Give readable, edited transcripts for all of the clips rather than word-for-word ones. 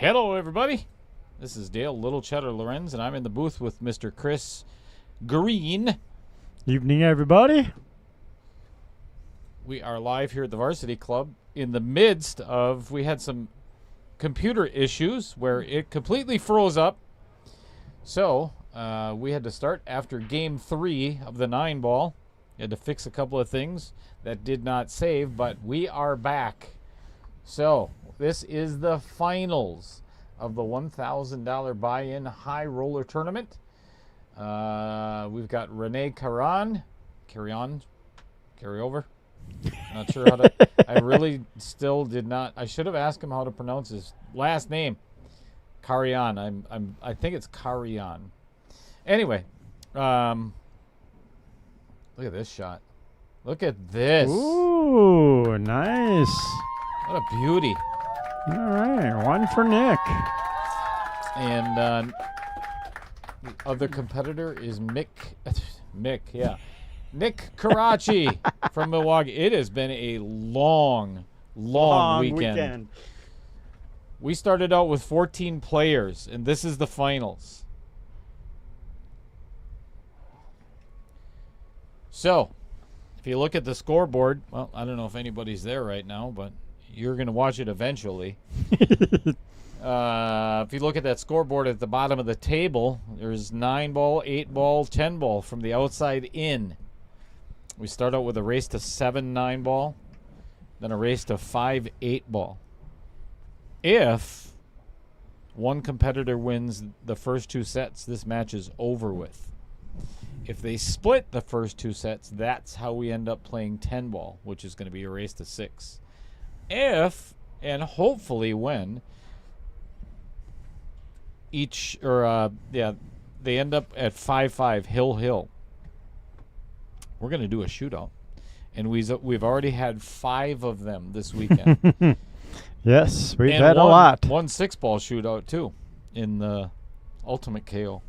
Hello, everybody. This is Dale Little Cheddar Lorenz, and I'm in the booth with Mr. Chris Green. Evening, everybody. We are live here at the Varsity Club in the midst of, we had some computer issues where it completely froze up. So we had to start after game 3 of the 9-ball. We had to fix a couple of things that did not save, but we are back. So this is the finals of the $1,000 buy-in high roller tournament. We've got Rene Carreon. Carryover. Not sure how to. I really still did not. I should have asked him how to pronounce his last name. Carreon. I think it's Carreon. Anyway, look at this shot. Look at this. Ooh, nice. What a beauty. All right, one for Nick. And the other competitor is Nick, yeah. Nick Caracci from Milwaukee. It has been a long weekend. We started out with 14 players, and this is the finals. So, if you look at the scoreboard, well, I don't know if anybody's there right now, but you're going to watch it eventually. If you look at that scoreboard at the bottom of the table, there's 9-ball, 8-ball, 10-ball from the outside in. We start out with a race to 7 9-ball, then a race to 5 8-ball. If one competitor wins the first 2 sets, this match is over with. If they split the first 2 sets, that's how we end up playing 10-ball, which is going to be a race to 6. If, and hopefully when, they end up at 5-5 hill. We're going to do a shootout, and we've already had 5 of them this weekend. Yes, we've had a lot. One 6-ball shootout too in the Ultimate KO.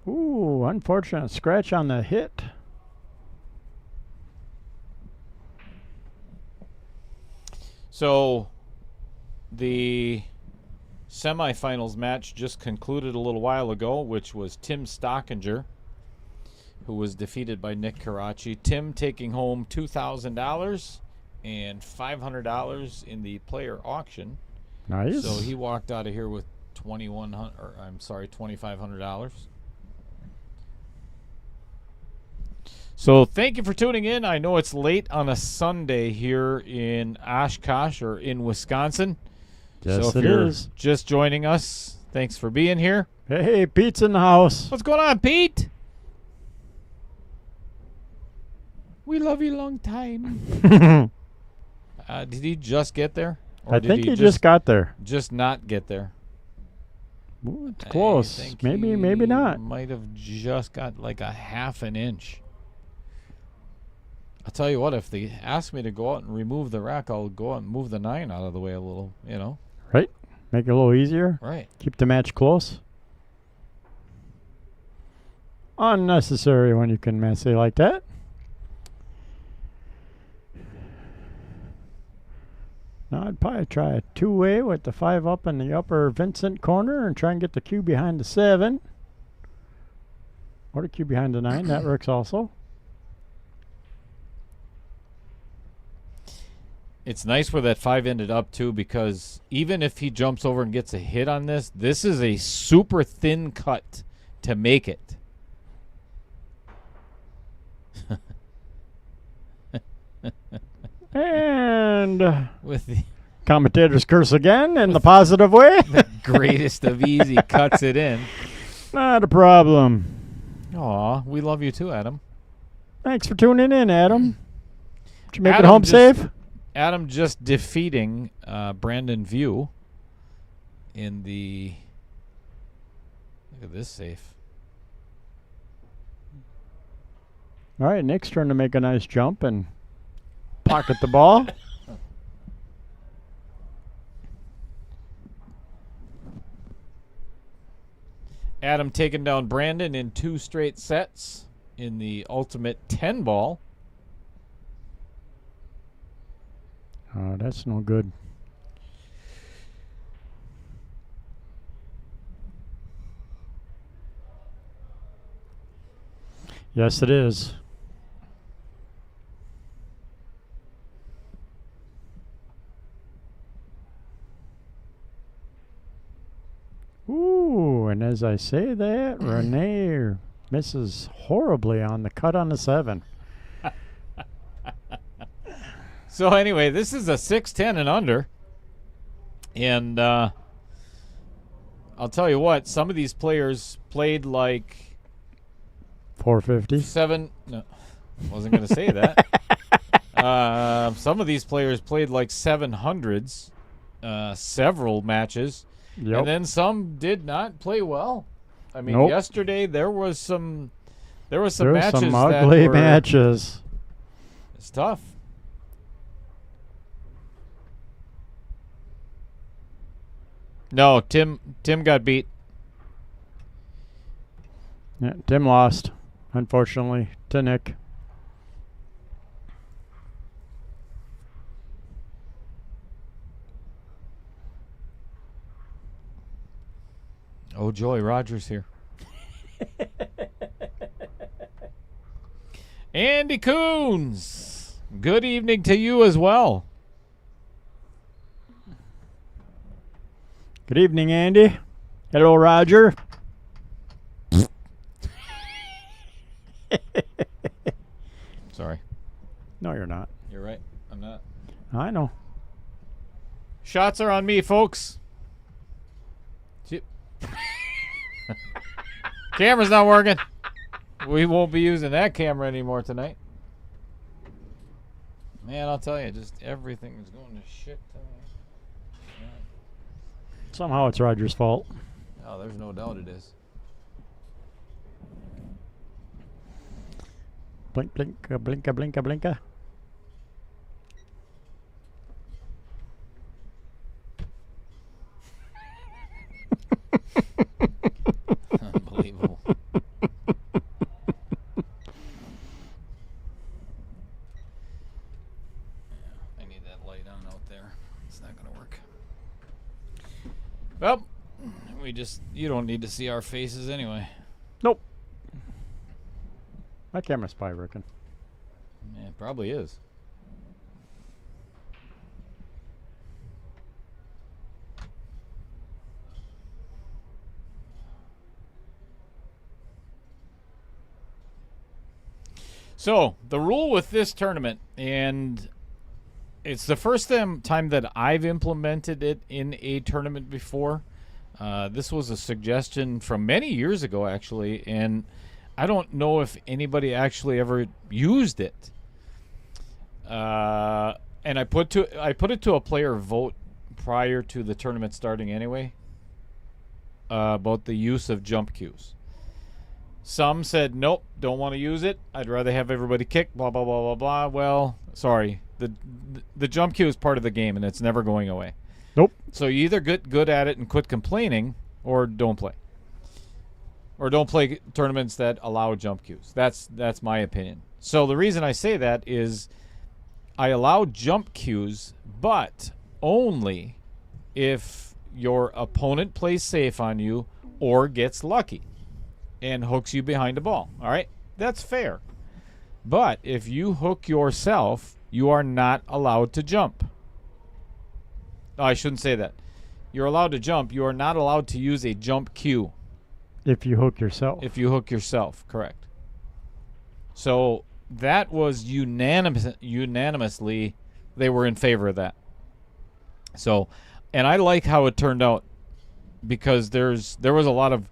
Ooh, unfortunate scratch on the hit. So the semifinals match just concluded a little while ago, which was Tim Stockinger, who was defeated by Nick Caracci. Tim taking home $2,000 and $500 in the player auction. Nice. So he walked out of here with $2,500. So thank you for tuning in. I know it's late on a Sunday here in Oshkosh or in Wisconsin. Yes, so if you're just joining us, thanks for being here. Hey, Pete's in the house. What's going on, Pete? We love you long time. Did he just get there? Or I think he just got there. Just not get there. Ooh, it's close. Maybe not. Might have just got like a half an inch. I'll tell you what, if they ask me to go out and remove the rack, I'll go out and move the 9 out of the way a little, you know. Right. Make it a little easier. Right. Keep the match close. Unnecessary when you can messy like that. Now I'd probably try a 2-way with the 5 up in the upper Vincent corner and try and get the cue behind the 7. Or the cue behind the 9. That works also. It's nice where that 5 ended up, too, because even if he jumps over and gets a hit on this, this is a super thin cut to make it. And with the commentator's curse again in the positive way. The greatest of easy cuts it in. Not a problem. Aw, we love you too, Adam. Thanks for tuning in, Adam. Did you make it Adam home safe? Adam just defeating Brandon View in the... Look at this safe. All right, Nick's turn to make a nice jump and pocket the ball. Adam taking down Brandon in 2 straight sets in the Ultimate 10-ball. That's no good. Yes, it is. Ooh, and as I say that, Rene misses horribly on the cut on the 7. So anyway, this is a 6-10 and under. And I'll tell you what, some of these players played like 450. 7. No, wasn't going to say that. Some of these players played like 700s, several matches. Yep. And then some did not play well. I mean, Nope. yesterday there was some matches some that ugly were, matches. It's tough. No, Tim got beat. Yeah, Tim lost, unfortunately, to Nick. Oh, Joey Rogers here. Andy Coons, good evening to you as well. Good evening, Andy. Hello, Roger. Sorry. No, you're not. You're right. I'm not. I know. Shots are on me, folks. Camera's not working. We won't be using that camera anymore tonight. Man, I'll tell you, just everything is going to shit tonight. Somehow it's Roger's fault. Oh, there's no doubt it is. Blink, blink, blinka, blinka, blinka. Unbelievable. I need that light on out there. It's not going to work. Well, you don't need to see our faces anyway. Nope. My camera's probably working. Yeah, it probably is. So, the rule with this tournament, and it's the first time that I've implemented it in a tournament before. This was a suggestion from many years ago, actually, and I don't know if anybody actually ever used it. And I put it to a player vote prior to the tournament starting anyway, about the use of jump cues. Some said, nope, don't want to use it. I'd rather have everybody kick, blah, blah, blah, blah, blah. Well, sorry. The jump cue is part of the game, and it's never going away. Nope. So you either get good at it and quit complaining, or don't play. Or don't play tournaments that allow jump cues. That's my opinion. So the reason I say that is I allow jump cues, but only if your opponent plays safe on you or gets lucky and hooks you behind a ball. All right? That's fair. But if you hook yourself, you are not allowed to jump. No, I shouldn't say that. You're allowed to jump. You are not allowed to use a jump cue. If you hook yourself. If you hook yourself, correct. So that was unanimously, they were in favor of that. So, and I like how it turned out, because there was a lot of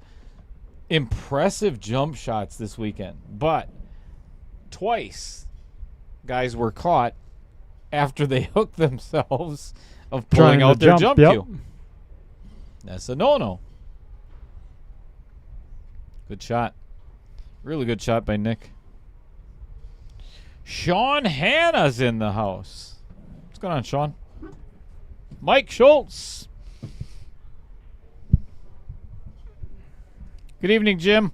impressive jump shots this weekend, but twice guys were caught after they hooked themselves of pulling out their jump cue. That's a no-no. Good shot. Really good shot by Nick. Sean Hanna's in the house. What's going on, Sean? Mike Schultz. Good evening, Jim.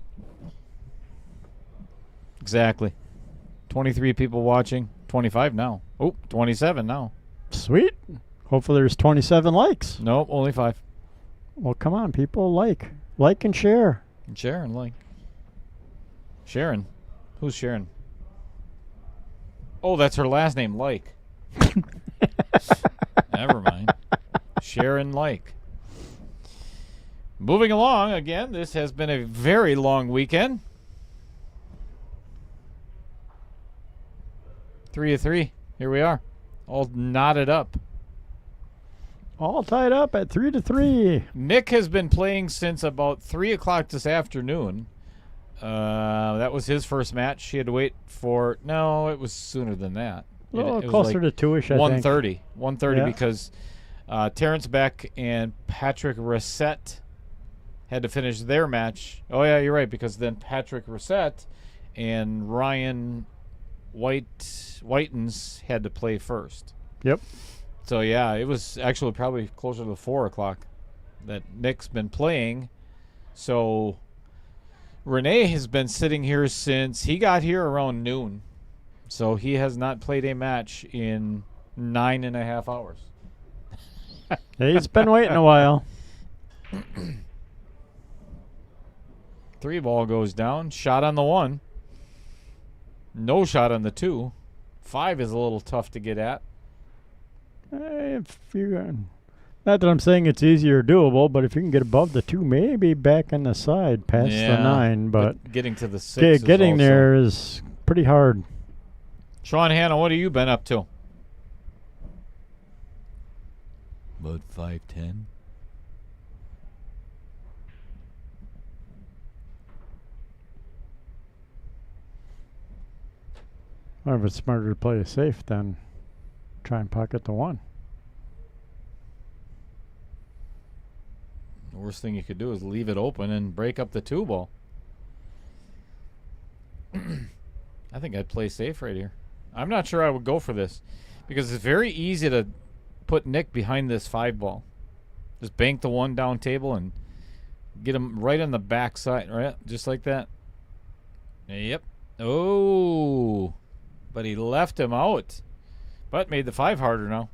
Exactly. 23 people watching. 25 now. Oh, 27 now. Sweet. Hopefully there's 27 likes. Nope, only 5. Well, come on, people. Like and share. And Sharon, like. Sharon? Who's Sharon? Oh, that's her last name, Like. Never mind. Sharon Like. Moving along, again, this has been a very long weekend. 3 of 3. Here we are. All knotted up. All tied up at 3-3. Nick has been playing since about 3 o'clock this afternoon. That was his first match. He had to wait for... No, it was sooner than that. A little it was closer like to 2-ish, I think. 1:30. 1:30 Yeah. because Terrence Beck and Patrick Reset had to finish their match. Oh, yeah, you're right, because then Patrick Reset and Ryan Whitens had to play first. Yep. So, yeah, it was actually probably closer to 4 o'clock that Nick's been playing. So, Rene has been sitting here since he got here around noon. So, he has not played a match in 9.5 hours. He's been waiting a while. 3 ball goes down. Shot on the 1. No shot on the 2. 5 is a little tough to get at. If you, not that I'm saying it's easy or doable, but if you can get above the 2, maybe back on the side past the 9. But getting to the 6 getting is there is pretty hard. Sean Hanna, what have you been up to? About 5:10. Well, if it's smarter to play it safe, then try and pocket the 1. The worst thing you could do is leave it open and break up the 2 ball. I think I'd play safe right here. I'm not sure I would go for this because it's very easy to put Nick behind this 5 ball. Just bank the 1 down table and get him right on the back side, right? Just like that. Yep. Oh, but he left him out. But made the 5 harder now.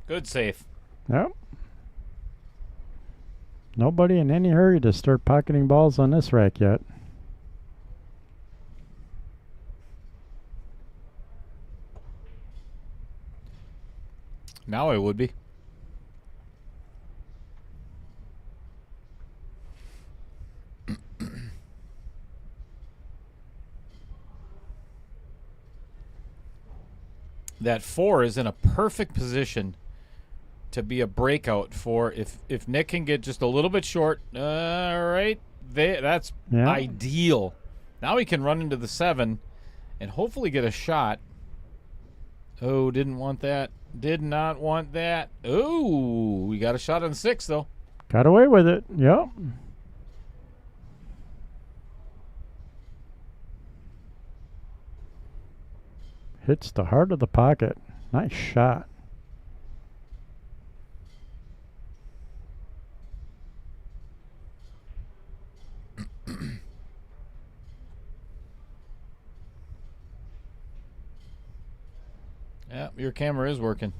Good safe. Yep. Nobody in any hurry to start pocketing balls on this rack yet. Now I would be. That 4 is in a perfect position to be a breakout for if Nick can get just a little bit short. All right, that's ideal. Now he can run into the 7 and hopefully get a shot. Oh, didn't want that. Did not want that. Oh, we got a shot on 6 though. Got away with it. Yep. Hits the heart of the pocket. Nice shot. Yeah, your camera is working.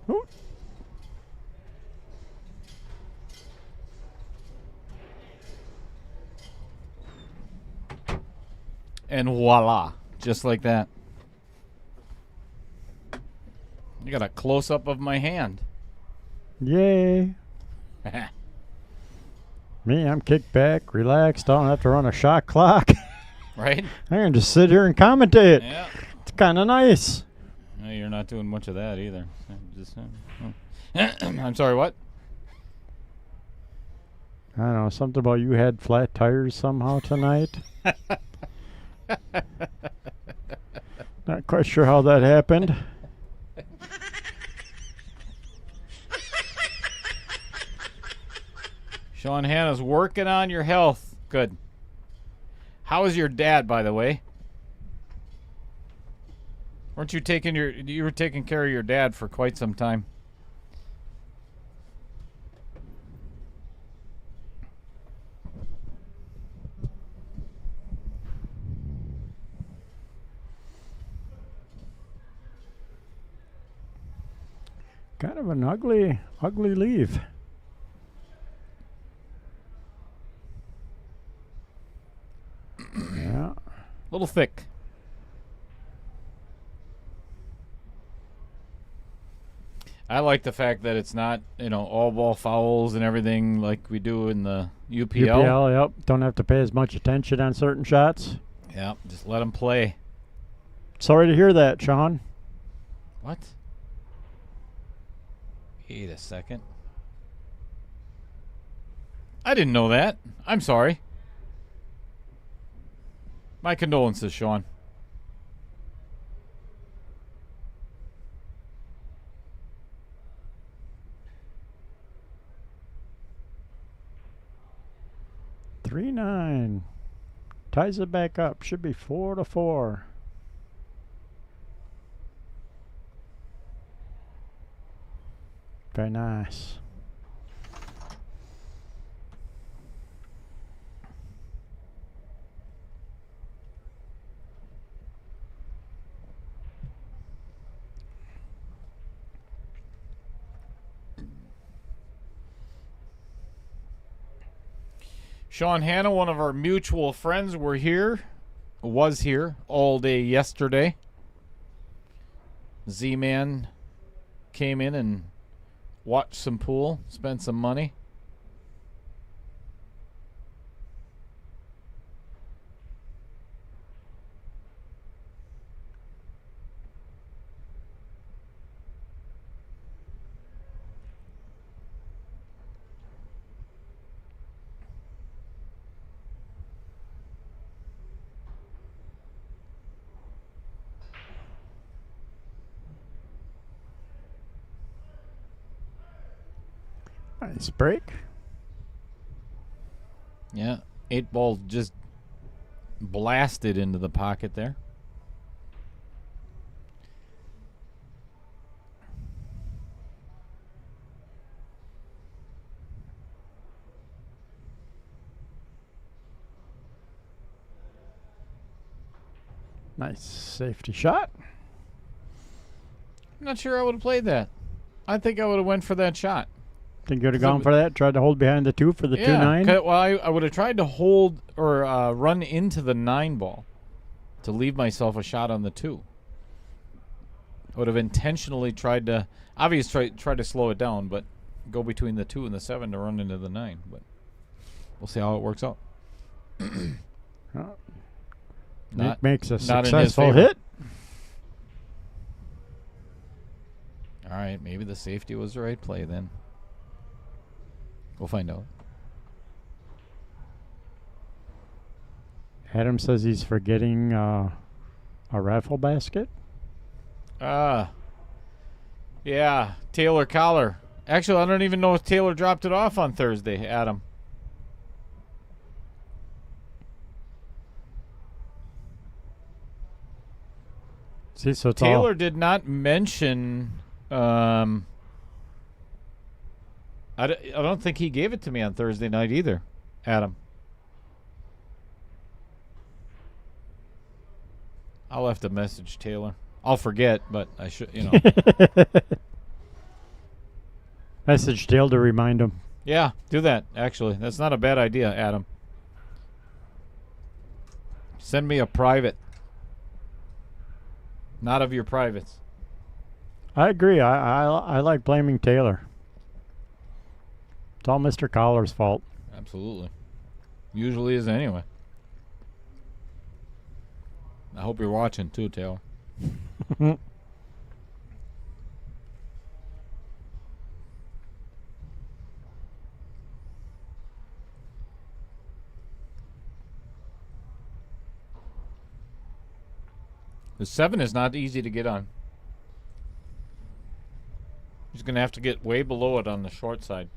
Ooh. And voila, just like that. You got a close-up of my hand. Yay. Me, I'm kicked back, relaxed. I don't have to run a shot clock. Right? I can just sit here and commentate. Yeah. It's kind of nice. No, you're not doing much of that either. I'm sorry, what? I don't know, something about you had flat tires somehow tonight. Not quite sure how that happened. Sean Hanna's working on your health. Good. How is your dad, by the way? Weren't you you were taking care of your dad for quite some time? Kind of an ugly leave. Yeah. A little thick. I like the fact that it's not, all ball fouls and everything like we do in the UPL. UPL, yep. Don't have to pay as much attention on certain shots. Yeah, just let them play. Sorry to hear that, Sean. What? Wait a second. I didn't know that. I'm sorry. My condolences, Sean. Three 9 ties it back up. Should be 4-4. Very nice. Sean Hanna, one of our mutual friends, was here all day yesterday. Z-Man came in and watched some pool, spent some money. Nice break. Yeah, 8-ball just blasted into the pocket there. Nice safety shot. I'm not sure I would have played that. I think I would have went for that shot. Think you would have gone for that? Tried to hold behind the 2 for the 2-9? Well, I would have tried to hold or run into the 9-ball to leave myself a shot on the 2. I would have intentionally tried to, obviously try to slow it down, but go between the 2 and the 7 to run into the 9. But we'll see how it works out. Nick makes a not in his successful favor. hit. All right, maybe the safety was the right play then. We'll find out. Adam says he's forgetting a raffle basket. Yeah, Taylor Collar. Actually, I don't even know if Taylor dropped it off on Thursday, Adam. See, so it's Taylor did not mention. I don't think he gave it to me on Thursday night either, Adam. I'll have to message Taylor. I'll forget, but I should, Message Taylor to remind him. Yeah, do that, actually. That's not a bad idea, Adam. Send me a private. Not of your privates. I agree. I like blaming Taylor. It's all Mr. Collar's fault. Absolutely. Usually is anyway. I hope you're watching too, Taylor. The 7 is not easy to get on. He's going to have to get way below it on the short side.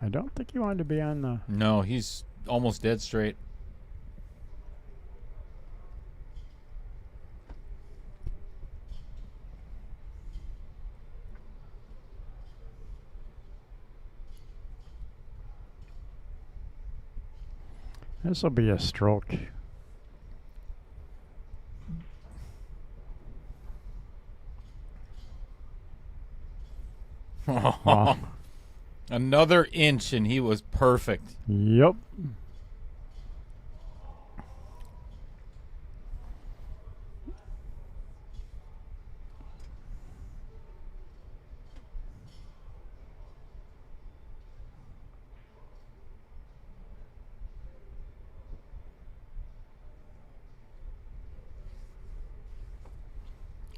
I don't think you wanted to be on the... No, he's almost dead straight. This will be a stroke. Wow. Another inch and he was perfect. Yep.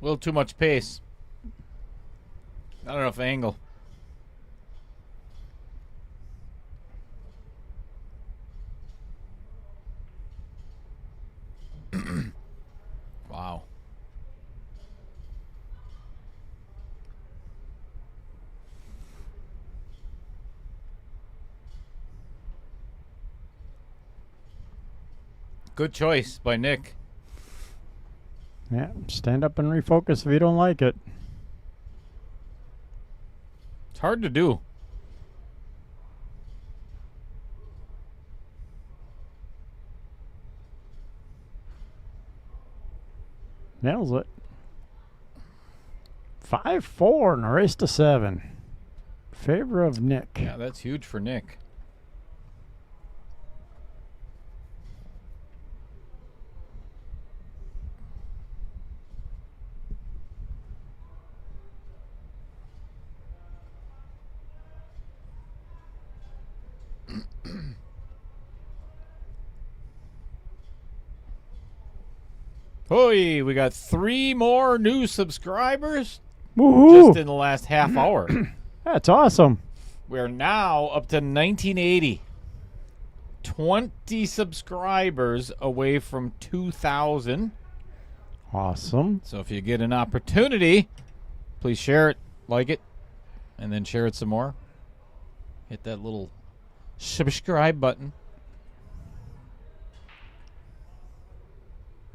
A little too much pace. Not enough angle. Wow. Good choice by Nick. Yeah, stand up and refocus if you don't like it. It's hard to do. Nails it. 5-4 and a race to 7. Favor of Nick. Yeah, that's huge for Nick. Hoy, we got 3 more new subscribers Woohoo! just in the last half hour. That's awesome. We're now up to 1980. 20 subscribers away from 2,000. Awesome. So if you get an opportunity, please share it, like it, and then share it some more. Hit that little subscribe button.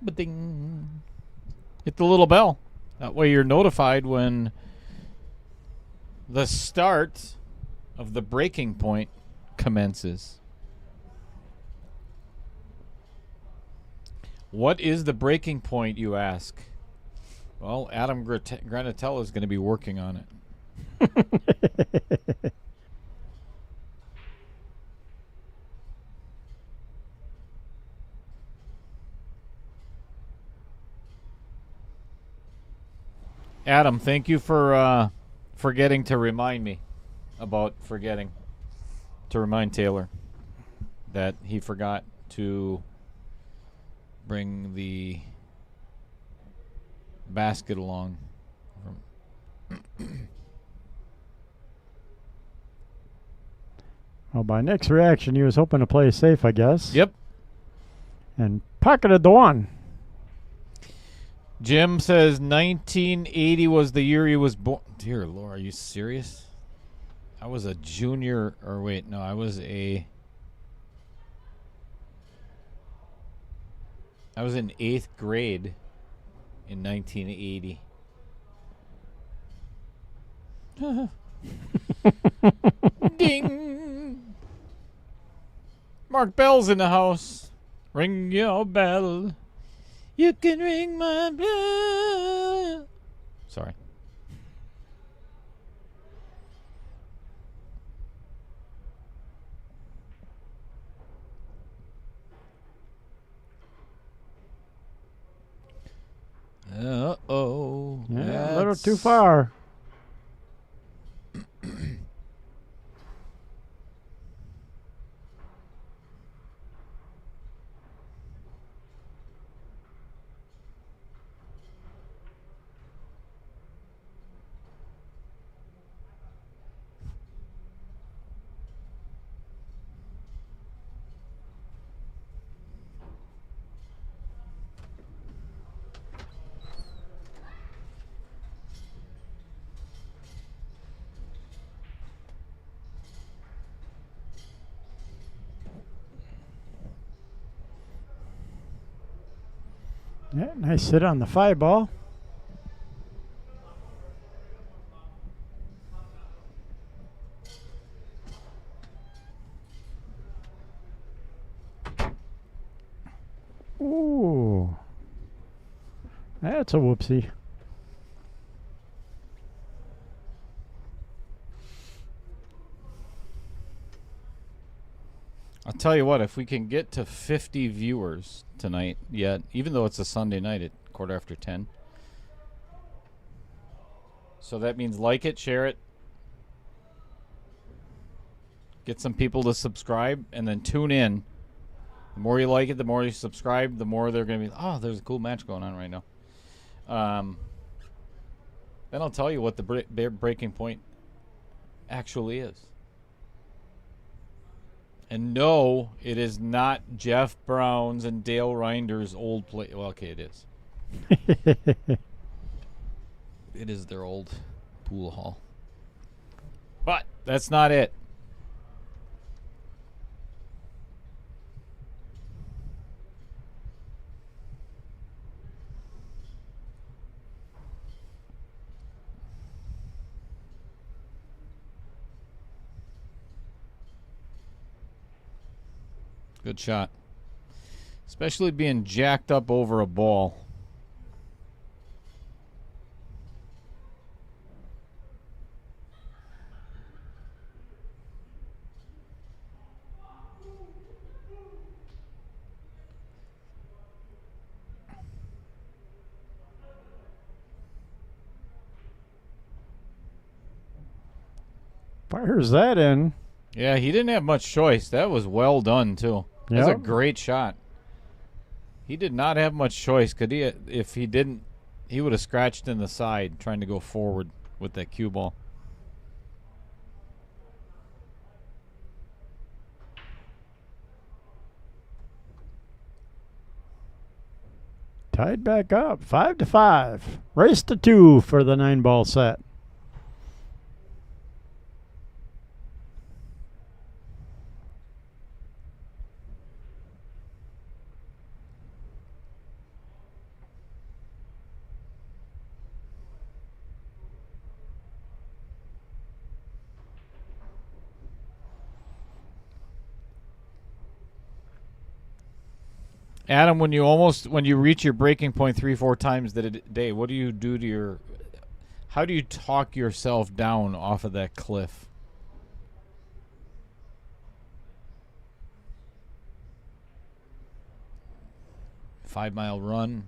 Ba-ding. Hit the little bell. That way you're notified when the start of the breaking point commences. What is the breaking point, you ask? Well, Adam Granatella is going to be working on it. Adam, thank you for forgetting to remind me about forgetting to remind Taylor that he forgot to bring the basket along. Well, by Nick's reaction, he was hoping to play safe, I guess. Yep. And pocketed the 1. Jim says 1980 was the year he was born. Dear Lord, are you serious? I was a junior, or wait, no, I was in 8th grade in 1980. Ding! Mark Bell's in the house. Ring your bell. You can ring my bell. Sorry. Uh-oh. Yeah, a little too far. Yeah, nice sit on the 5 ball. Ooh. That's a whoopsie. I'll tell you what, if we can get to 50 viewers tonight, yet, even though it's a Sunday night at 10:15. So that means like it, share it, get some people to subscribe, and then tune in. The more you like it, the more you subscribe, the more they're going to be, oh, there's a cool match going on right now. Then I'll tell you what the breaking point actually is. And no, it is not Jeff Brown's and Dale Reinder's old play. Well, okay, it is. It is their old pool hall. But that's not it. Good shot. Especially being jacked up over a ball. Fires that in. Yeah, he didn't have much choice. That was well done, too. That's a Yep. great shot. He did not have much choice. If he didn't, he would have scratched in the side trying to go forward with that cue ball. Tied back up, 5-5. Race to 2 for the 9-ball set. Adam, when you reach your breaking point 3-4 times a day, what do you do to how do you talk yourself down off of that cliff? Five-mile run.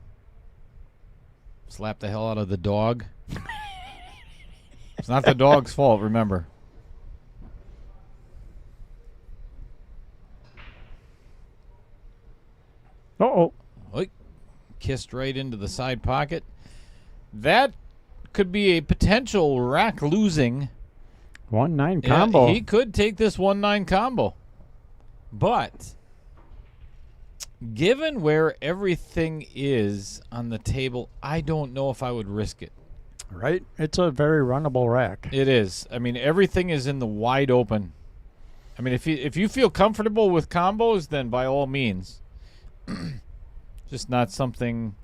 Slap the hell out of the dog. It's not the dog's fault, remember. Uh-oh. Kissed right into the side pocket. That could be a potential rack losing 1-9 combo. He could take this 1-9 combo. But given where everything is on the table, I don't know if I would risk it. Right? It's a very runnable rack. It is. I mean, everything is in the wide open. I mean, if you feel comfortable with combos, then by all means. Just not something.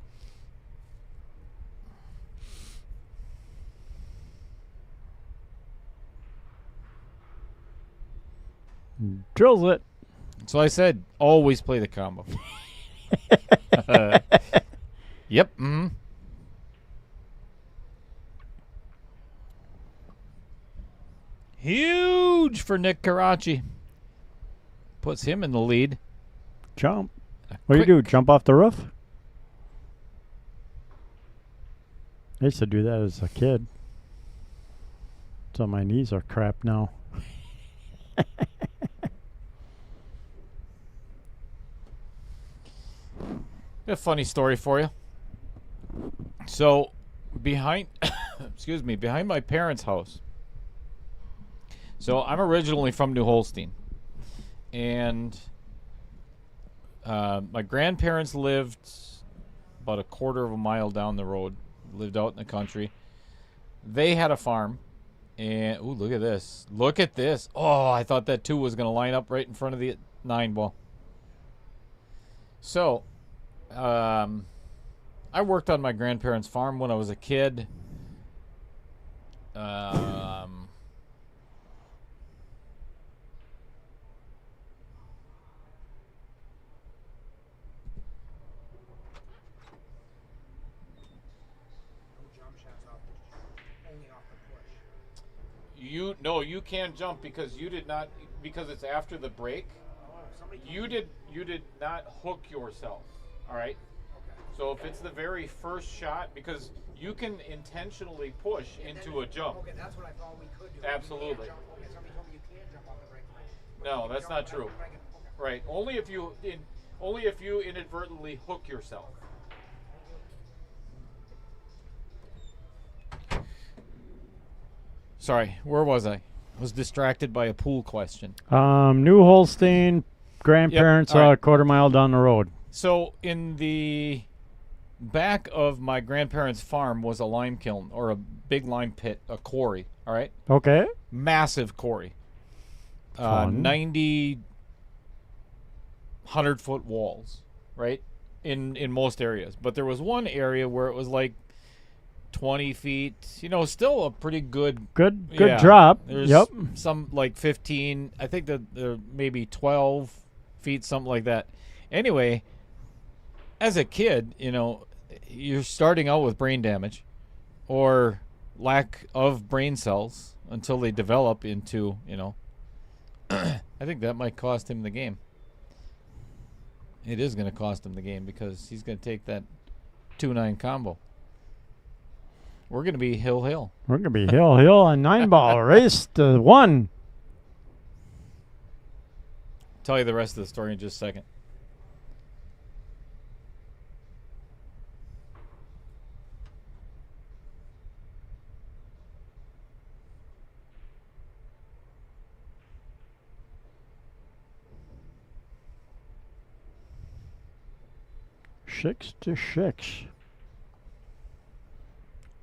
Drills it. So I said, always play the combo. Yep. Mm-hmm. Huge for Nick Caracci. Puts him in the lead. Jump. What do you do? Jump off the roof? I used to do that as a kid. So my knees are crap now. A funny story for you. So, behind, excuse me, behind my parents' house. So I'm originally from New Holstein, and my grandparents lived about a quarter of a mile down the road. Lived out in the country. They had a farm, and ooh, look at this! Look at this! Oh, I thought that 2 was going to line up right in front of the 9 ball. So, I worked on my grandparents' farm when I was a kid. You can't jump because you did not, because it's after the break. You did not hook yourself. All right. Okay. So if it's the very first shot, because you can intentionally push into a jump. Okay, that's what I thought we could do. Absolutely. Okay, somebody told me you can't jump off the break. No, that's not true. Right. Only if you inadvertently hook yourself. Sorry, where was I? I was distracted by a pool question. New Holstein, grandparents, Yep, all right. a quarter mile down the road. So in the back of my grandparents' farm was a lime kiln, or a big lime pit, a quarry. All right, Okay. massive quarry. Fun. 90, 100-foot walls, right? In most areas, but there was one area where it was like 20 feet. Still a pretty good. Good Yeah. drop. There's Yep. some like 15. I think that there maybe 12 feet, something like that. Anyway, as a kid, you're starting out with brain damage or lack of brain cells until they develop into, I think that might cost him the game. It is going to cost him the game because he's going to take that 2-9 combo. We're going to be hill. We're going to be hill on 9 ball. Race to 1. Tell you the rest of the story in just a second. Six to 6.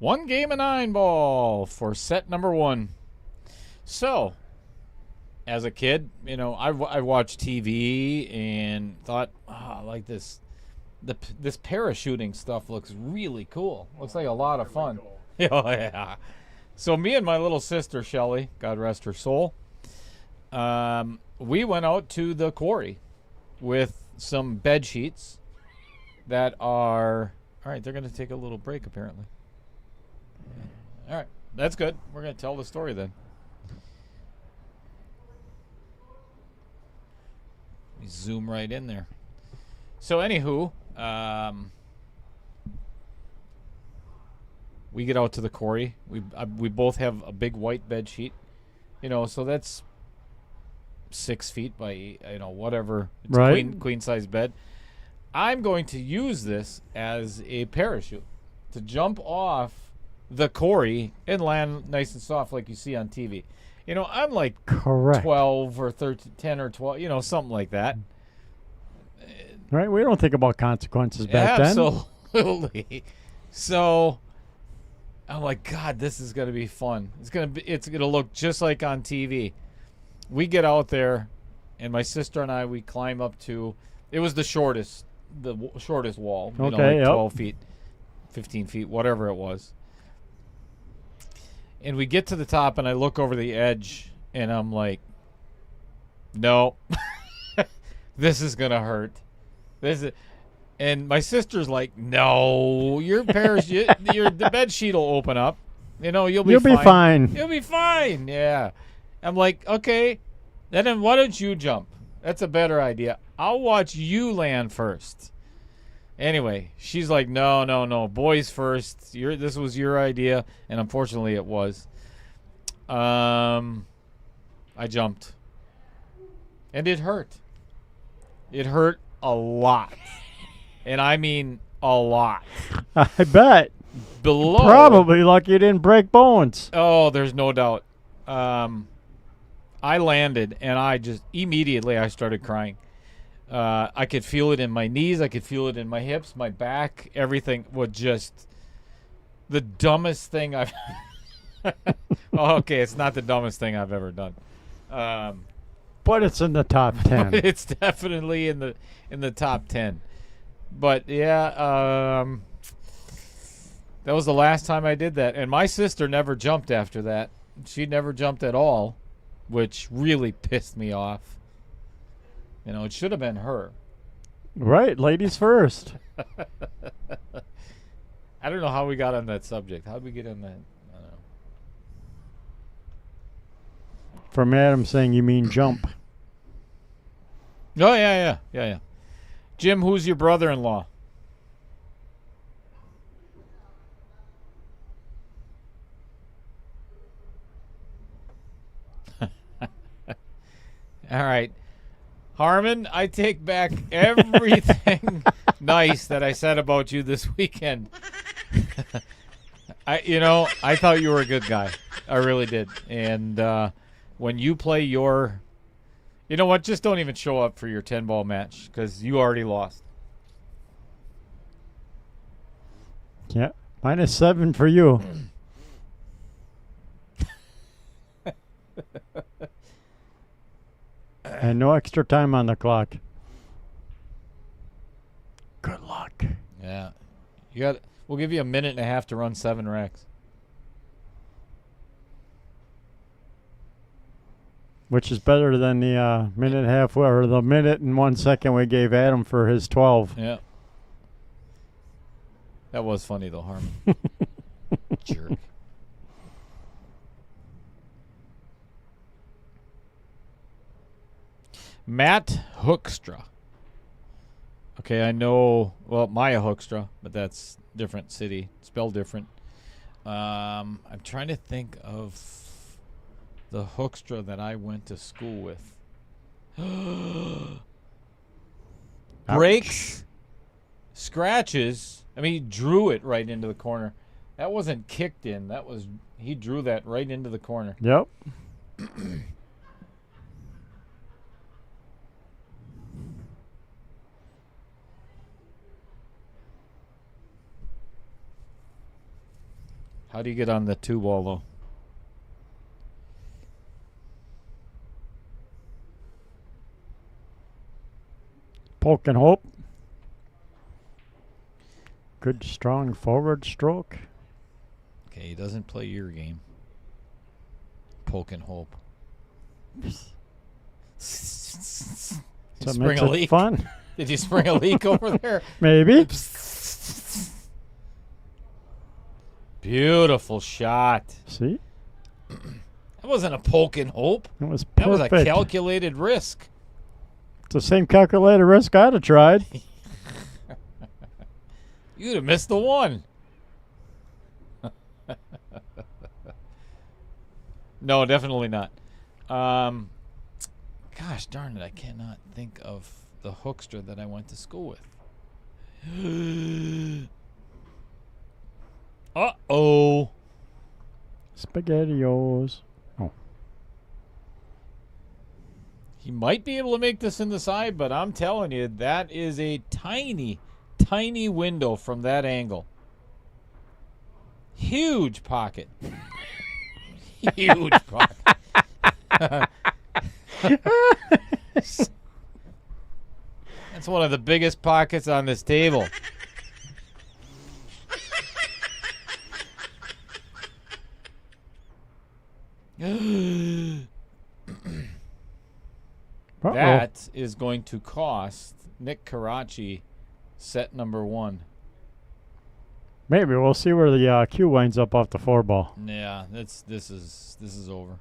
1 game of 9 ball for set number 1. So, as a kid, I watched TV and thought, I like this. This parachuting stuff looks really cool. Looks like a lot of fun. Oh, yeah. So me and my little sister, Shelly, God rest her soul, we went out to the quarry with some bed sheets that are... All right, they're going to take a little break, apparently. All right, that's good. We're going to tell the story then. Let me zoom right in there. So, anywho, we get out to the quarry. We both have a big white bed sheet, so that's 6 feet by whatever. It's Right. a queen size bed. I'm going to use this as a parachute to jump off the quarry and land nice and soft like you see on TV. I'm like Correct. 12 or 13, 10 or 12, something like that. Right? We don't think about consequences back then. Absolutely. So I'm like, God, this is going to be fun. It's going to look just like on TV. We get out there, and my sister and I, we climb up to, it was the shortest wall, Okay, like yep. 12 feet, 15 feet, whatever it was. And we get to the top, and I look over the edge, and I'm like, no, this is going to hurt. And my sister's like, no, your parachute, the bed sheet will open up. You'll be fine. fine. You'll be fine. Yeah. I'm like, okay, then why don't you jump? That's a better idea. I'll watch you land first. Anyway, she's like, no, boys first. This was your idea, and unfortunately it was. I jumped. And it hurt. It hurt a lot. And I mean a lot. I bet. Below. Probably lucky you didn't break bones. Oh, there's no doubt. I landed, and I started crying. I could feel it in my knees. I could feel it in my hips, my back. Everything was just the dumbest thing I've... Oh, okay, it's not the dumbest thing I've ever done. But it's in the top 10. It's definitely in the top 10. But yeah, that was the last time I did that. And my sister never jumped after that. She never jumped at all, which really pissed me off. You know, it should have been her. Right, ladies first. I don't know how we got on that subject. How did we get on that? I don't know. From Adam saying you mean jump. Oh, yeah. Jim, who's your brother-in-law? All right. Harmon, I take back everything nice that I said about you this weekend. I thought you were a good guy. I really did. And when you play your... You know what? Just don't even show up for your 10-ball match because you already lost. Yeah, -7 for you. And no extra time on the clock. Good luck. Yeah. We'll give you a minute and a half to run 7 racks. Which is better than the minute and a half, or the minute and 1 second we gave Adam for his 12. Yeah. That was funny, though, Harmon. Jerk. Matt Hoekstra. Okay, I know, well, Maya Hoekstra, but that's different city, spelled different. I'm trying to think of the Hoekstra that I went to school with. Breaks, scratches. I mean, he drew it right into the corner. That wasn't kicked in. He drew that right into the corner. Yep. How do you get on the 2-ball, though? Poke and hope. Good, strong forward stroke. Okay, he doesn't play your game. Poke and hope. So Did you it spring makes a it leak? fun. Did you spring a leak over there? Maybe. Beautiful shot. See? That wasn't a poke and hope. It was That was a perfect. calculated risk. It's the same calculated risk I'd have tried. You'd have missed the one. No, definitely not. Gosh darn it, I cannot think of the Hoekstra that I went to school with. Uh-oh. SpaghettiOs. Oh. He might be able to make this in the side, but I'm telling you, that is a tiny, tiny window from that angle. Huge pocket. Huge pocket. That's one of the biggest pockets on this table. That is going to cost Nick Caracci set number 1. Maybe we'll see where the cue winds up off the 4-ball. Yeah, this is over.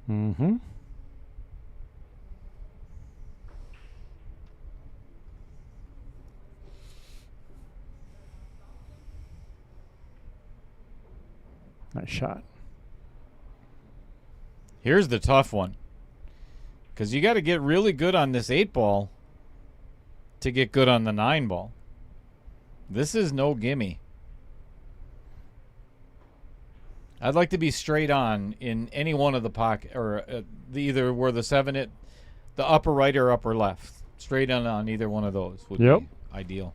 Mm-hmm. Nice shot. Here's the tough one. Because you got to get really good on this 8 ball to get good on the 9 ball. This is no gimme. I'd like to be straight on in any one of the pocket, or either where the 7 hit, the upper right or upper left. Straight on either one of those would be ideal.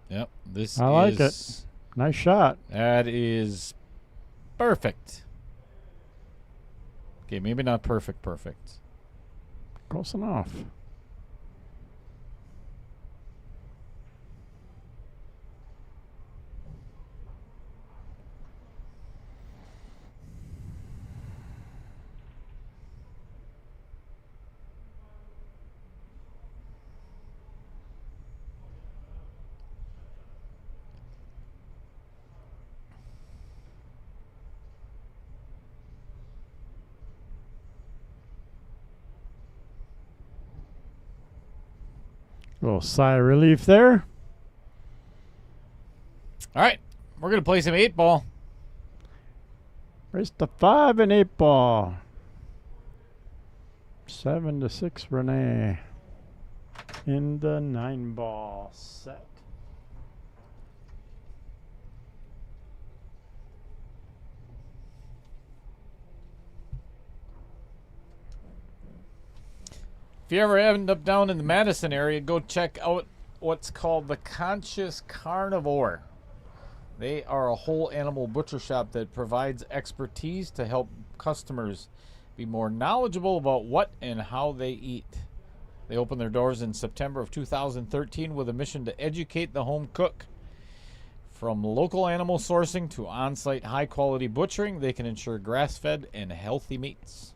Yep, this I like it. Nice shot. That is perfect. Okay, maybe not perfect. Close enough. Little sigh of relief there. All right, we're going to play some 8 ball. Race to 5 and 8 ball. 7 to 6, Rene. In the 9 ball set. If you ever end up down in the Madison area, go check out what's called the Conscious Carnivore. They are a whole animal butcher shop that provides expertise to help customers be more knowledgeable about what and how they eat. They opened their doors in September of 2013 with a mission to educate the home cook. From local animal sourcing to on-site high-quality butchering, they can ensure grass-fed and healthy meats.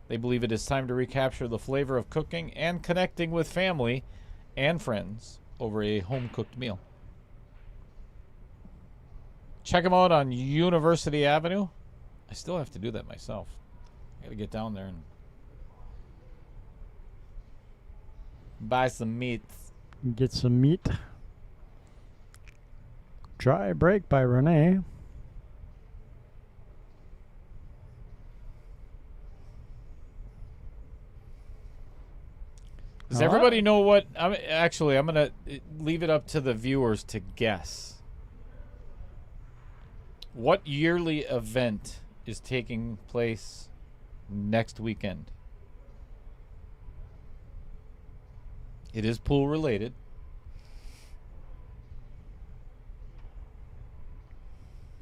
They believe it is time to recapture the flavor of cooking and connecting with family and friends over a home-cooked meal. Check them out on University Avenue. I still have to do that myself. I got to get down there and buy some meats. Get some meat. Dry break by Rene. Does everybody know what? I'm going to leave it up to the viewers to guess. What yearly event is taking place next weekend? It is pool related.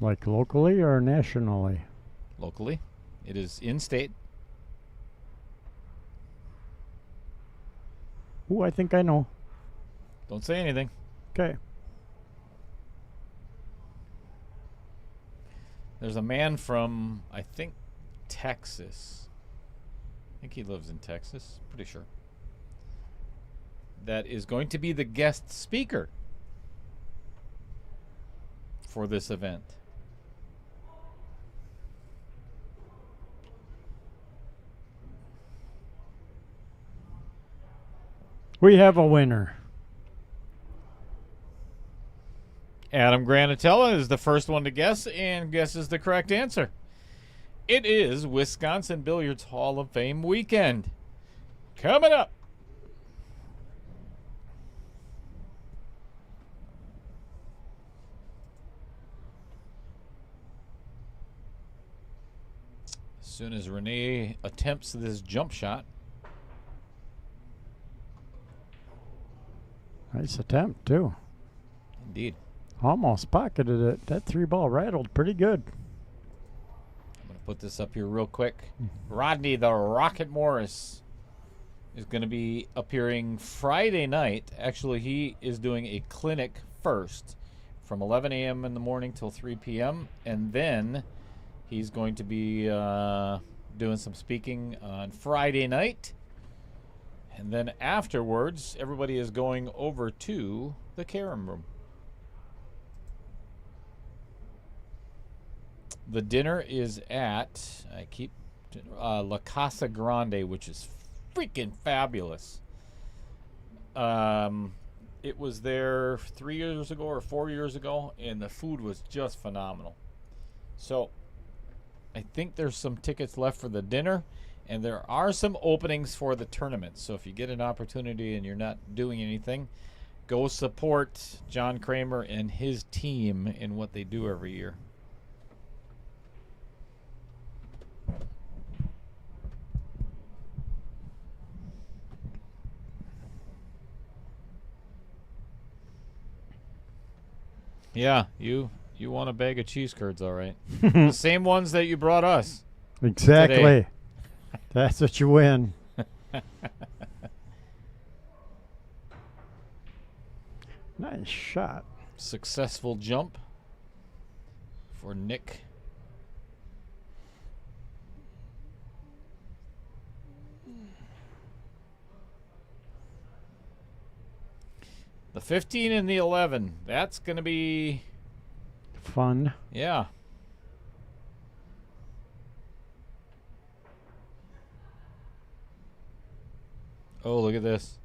Like locally or nationally? Locally. It is in-state. Ooh, I think I know. Don't say anything. Okay. There's a man from, I think, Texas. I think he lives in Texas. Pretty sure. That is going to be the guest speaker for this event. We have a winner. Adam Granatella is the first one to guess and guesses the correct answer. It is Wisconsin Billiards Hall of Fame weekend. Coming up. As soon as Rene attempts this jump shot. Nice attempt, too. Indeed. Almost pocketed it. That 3-ball rattled pretty good. I'm going to put this up here real quick. Rodney the Rocket Morris is going to be appearing Friday night. Actually, he is doing a clinic first from 11 a.m. in the morning till 3 p.m. And then he's going to be doing some speaking on Friday night. And then afterwards, everybody is going over to the Carreon room. The dinner is at La Casa Grande, which is freaking fabulous. It was there 3 years ago or 4 years ago, and the food was just phenomenal. So I think there's some tickets left for the dinner, and there are some openings for the tournament. So if you get an opportunity and you're not doing anything, go support John Kramer and his team in what they do every year. Yeah, you want a bag of cheese curds, all right. The same ones that you brought us. Exactly. Today. That's what you win. Nice shot. Successful jump for Nick. The 15 and the 11. That's going to be Fun. yeah. Oh, look at this.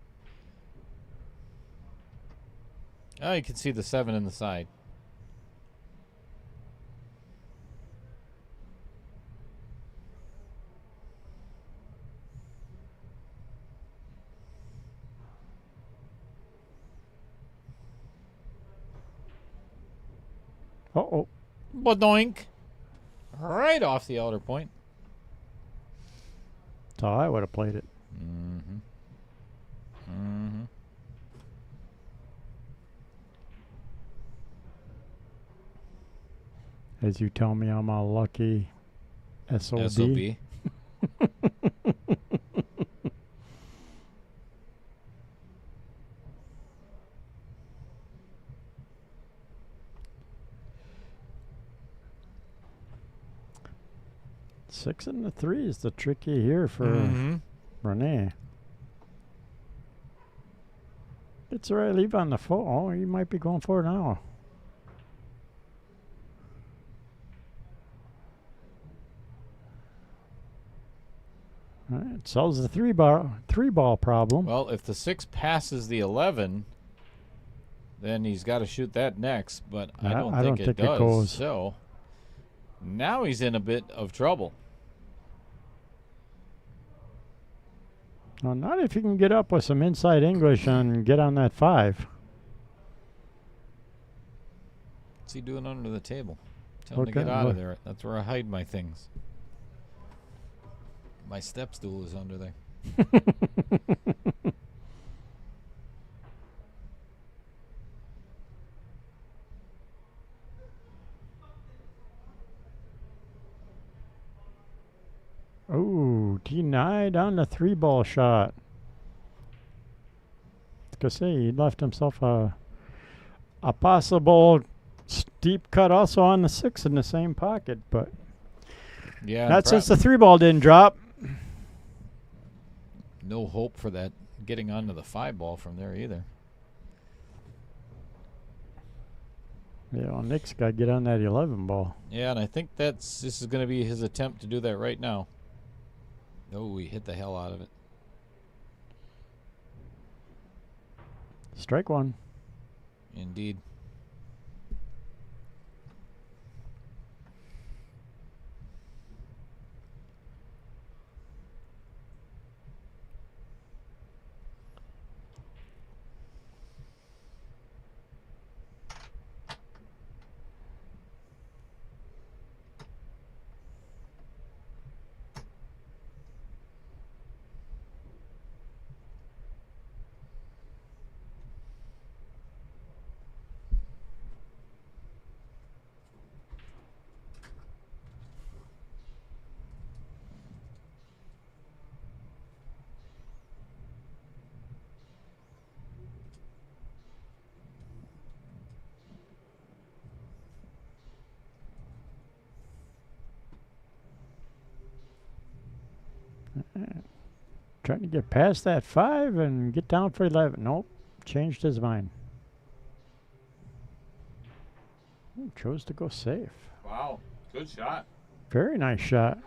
Oh, you can see the 7 in the side. Uh-oh. Badoink. Right off the outer point. That's how I would have played it. Mm-hmm. Mm-hmm. As you tell me, I'm a lucky SOB. SOB. Six and the 3 is the tricky here for Mm-hmm. Rene. It's all right. Leave on the 4. Oh, you might be going for it now. All right, it solves the three ball problem. Well, if the 6 passes the 11, then he's got to shoot that next, but I Yeah, don't I think don't it think it does. goes. So now he's in a bit of trouble. Well, not if you can get up with some inside English and get on that 5. What's he doing under the table? Tell him to Okay, get out look. of there. That's where I hide my things. My step stool is under there. Ooh, denied on the 3 ball shot. Like I say, he left himself a possible steep cut also on the 6 in the same pocket, but Yeah, not since the 3 ball didn't drop. no hope for that getting onto the 5 ball from there either. Yeah, well, Nick's got to get on that 11 ball. Yeah, and I think this is going to be his attempt to do that right now. Oh, he hit the hell out of it. Strike 1. Indeed. Trying to get past that 5 and get down for 11. Nope. Changed his mind. Ooh, chose to go safe. Wow. Good shot. Very nice shot.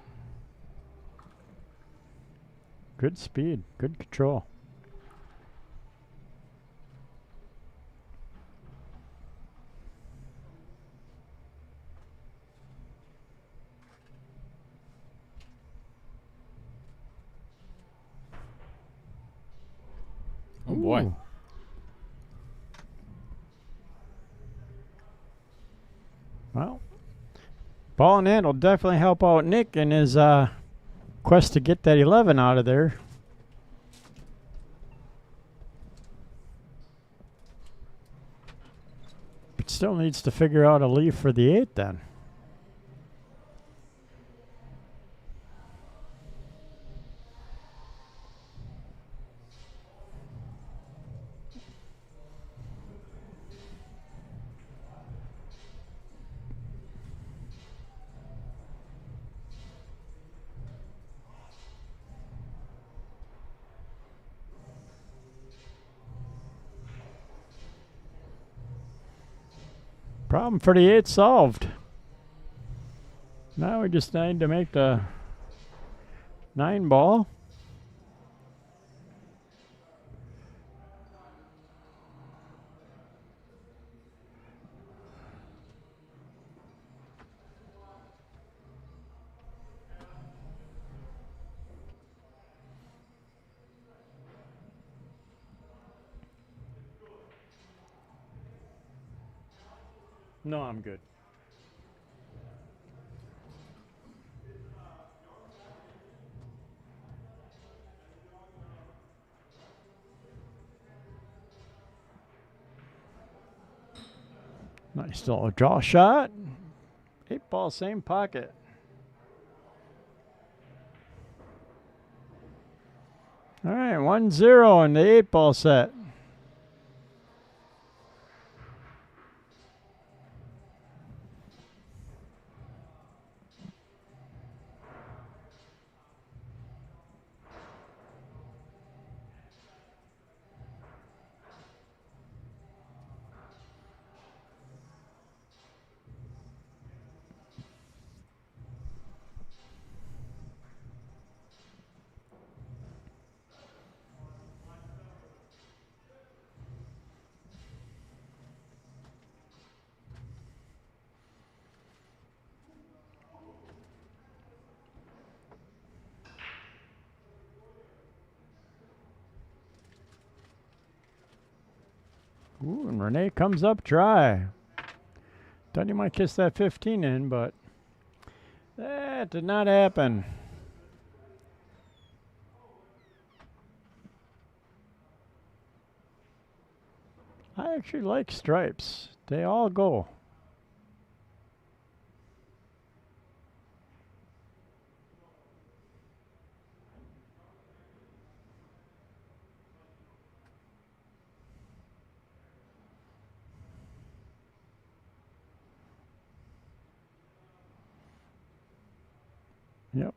Good speed. Good control. Oh boy. Ooh. Well, ball in hand will definitely help out Nick in his quest to get that 11 out of there. But still needs to figure out a leave for the 8 then. Problem for the 8 solved. Now we just need to make the 9 ball. No, I'm good. Nice little draw shot. 8 ball, same pocket. All right, 1-0 in the 8 ball set. Ooh, and Rene comes up dry. Thought he might kiss that 15 in, but that did not happen. I actually like stripes. They all go. Yep.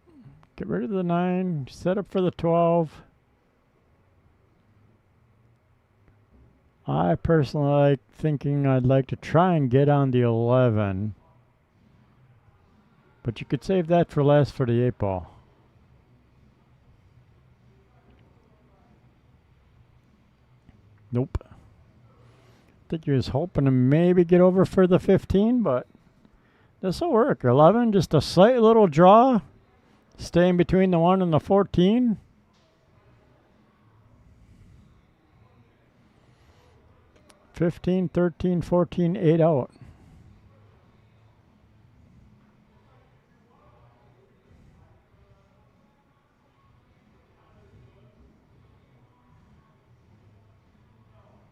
Get rid of the 9. Set up for the 12. I personally like thinking I'd like to try and get on the 11. But you could save that for last for the 8 ball. Nope. I think you was hoping to maybe get over for the 15, but this will work. 11, just a slight little draw. Staying between the 1 and the 14. $15, $13, $14, 8 out.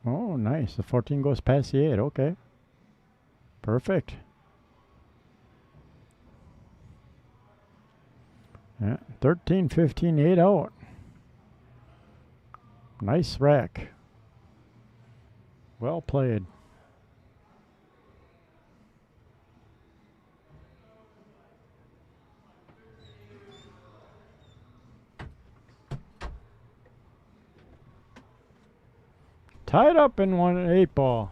Oh, nice. The 14 goes past the 8. Okay. Perfect. Yeah, 13, 15, 8 out. Nice rack. Well played. Tied up in 8 ball.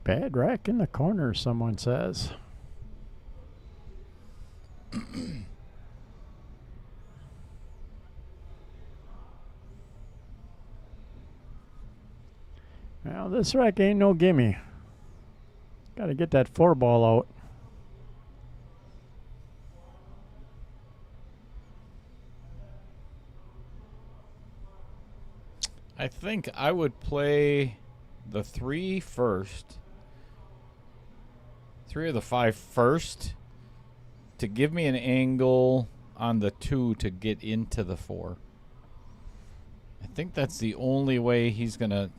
Bad rack in the corner, someone says. Well, this rack ain't no gimme. Gotta get that 4 ball out. I think I would play the 3 first. 3 of the 5 first to give me an angle on the 2 to get into the 4. I think that's the only way he's going to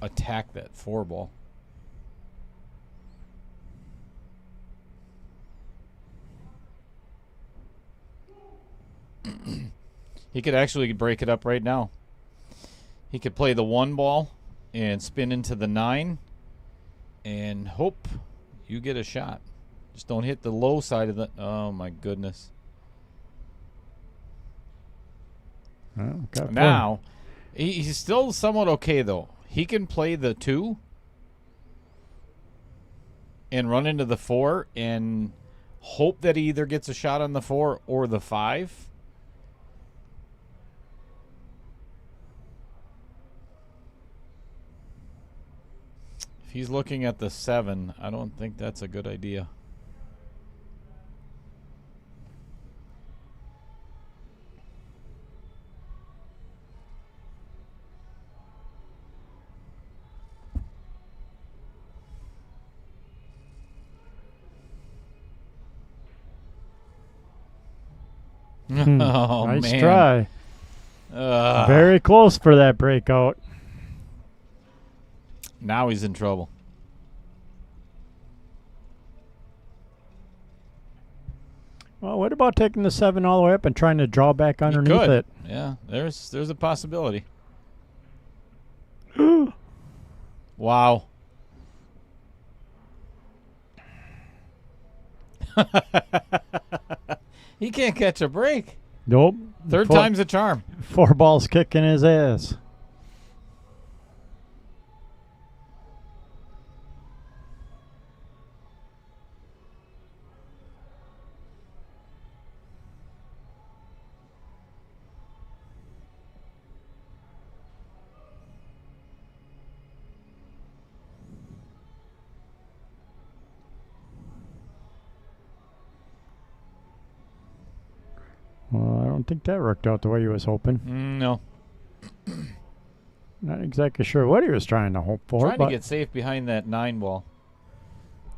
attack that 4 ball. He could actually break it up right now. He could play the 1 ball and spin into the 9 and hope you get a shot. Just don't hit the low side of the... Oh, my goodness. Well, got Now, he's still somewhat okay, though. He can play the 2 and run into the 4 and hope that he either gets a shot on the 4 or the 5. If he's looking at the 7, I don't think that's a good idea. Oh, nice man. try. Very close for that breakout. Now he's in trouble. Well, what about taking the 7 all the way up and trying to draw back underneath could. it? Yeah, there's a possibility. Wow. He can't catch a break. Nope. Third time's a charm. 4 balls kicking his ass. Well, I don't think that worked out the way he was hoping. No. Not exactly sure what he was trying to hope for. Trying to get safe behind that 9 ball.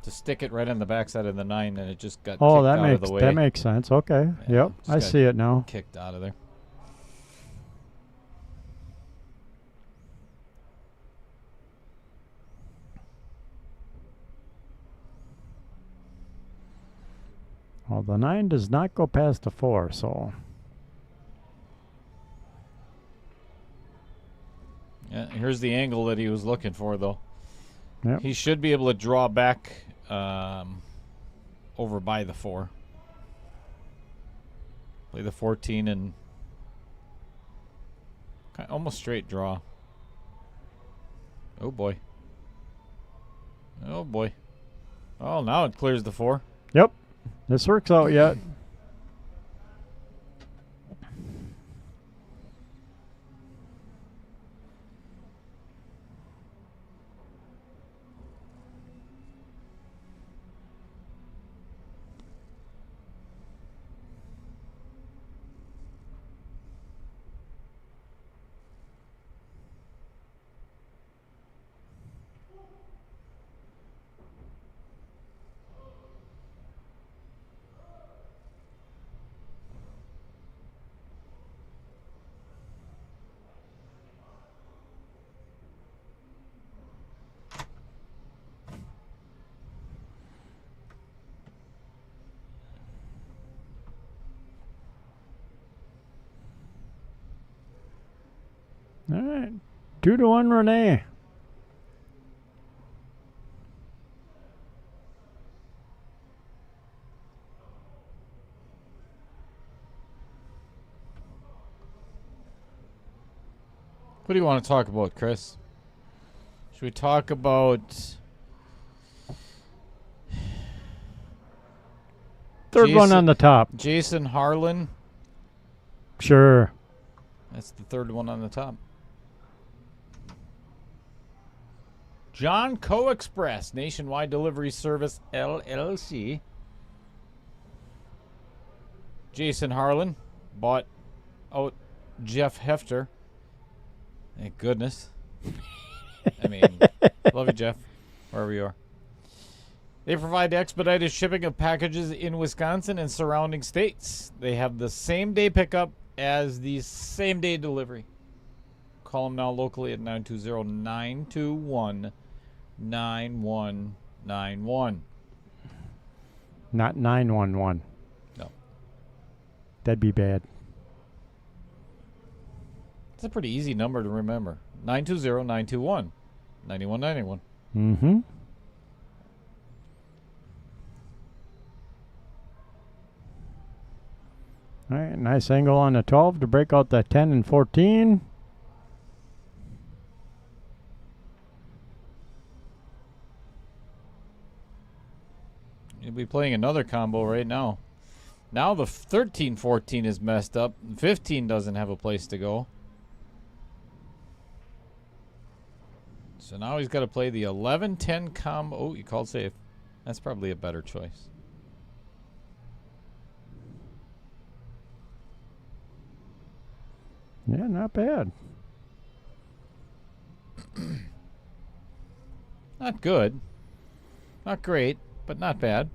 To stick it right on the backside of the 9, and it just got kicked out of the way. That makes sense. Okay. Yeah, Yep. just I got see it now. Kicked out of there. Well, the 9 does not go past the 4, so. Yeah, here's the angle that he was looking for, though. Yep. He should be able to draw back over by the 4. Play the 14 and almost straight draw. Oh boy. Oh boy. Oh, now it clears the 4. Yep. This works out yet. All right. 2-1 Rene. What do you want to talk about, Chris? Should we talk about Third one Jason- on the top. Jason Harlan? Sure. That's the third one on the top. John Co Express, Nationwide Delivery Service LLC. Jason Harlan bought out Jeff Hefter. Thank goodness. I mean, love you, Jeff, wherever you are. They provide expedited shipping of packages in Wisconsin and surrounding states. They have the same day pickup as the same day delivery. Call them now locally at 920-921-9191. Not 911. No. That'd be bad. It's a pretty easy number to remember. 920-921-9191. Mm-hmm. All right, nice angle on the 12 to break out the 10 and 14. You'll be playing another combo right now. Now the 13-14 is messed up. 15 doesn't have a place to go. So now he's got to play the 11-10 combo. Oh, you called safe. That's probably a better choice. Yeah, not bad. Not good. Not great, but not bad.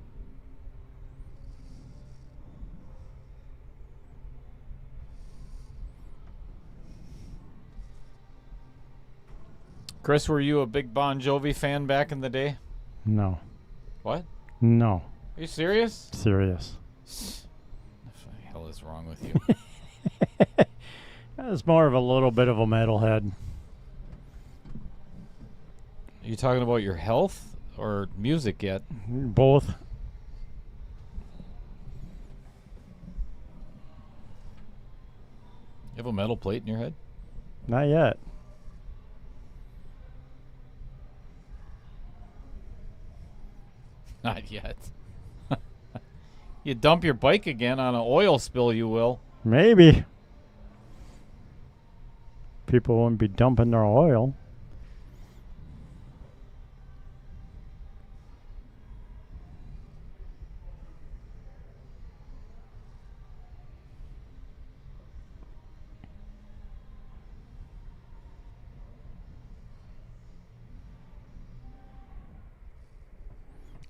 Chris, were you a big Bon Jovi fan back in the day? No. What? No. Are you serious? Serious. What the hell is wrong with you? That's more of a little bit of a metalhead. Are you talking about your health or music yet? Both. You have a metal plate in your head? Not yet. Not yet. You dump your bike again on an oil spill, you will. Maybe. People wouldn't be dumping their oil.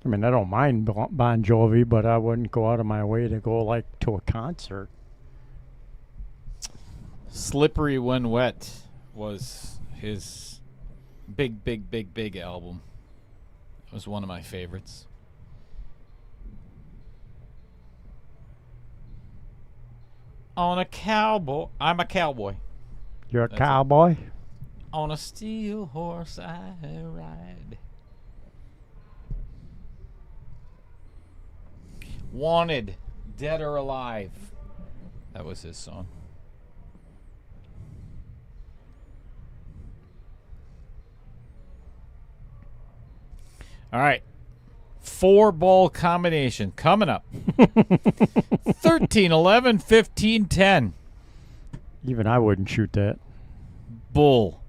I mean, I don't mind Bon Jovi, but I wouldn't go out of my way to go like to a concert. Slippery When Wet was his big album. It was one of my favorites. On a cowboy. I'm a cowboy. You're a That's it. cowboy? On a steel horse I ride. Wanted, Dead or Alive. That was his song. All right. 4-ball combination coming up. 13, 11, 15, 10. Even I wouldn't shoot that. Bull.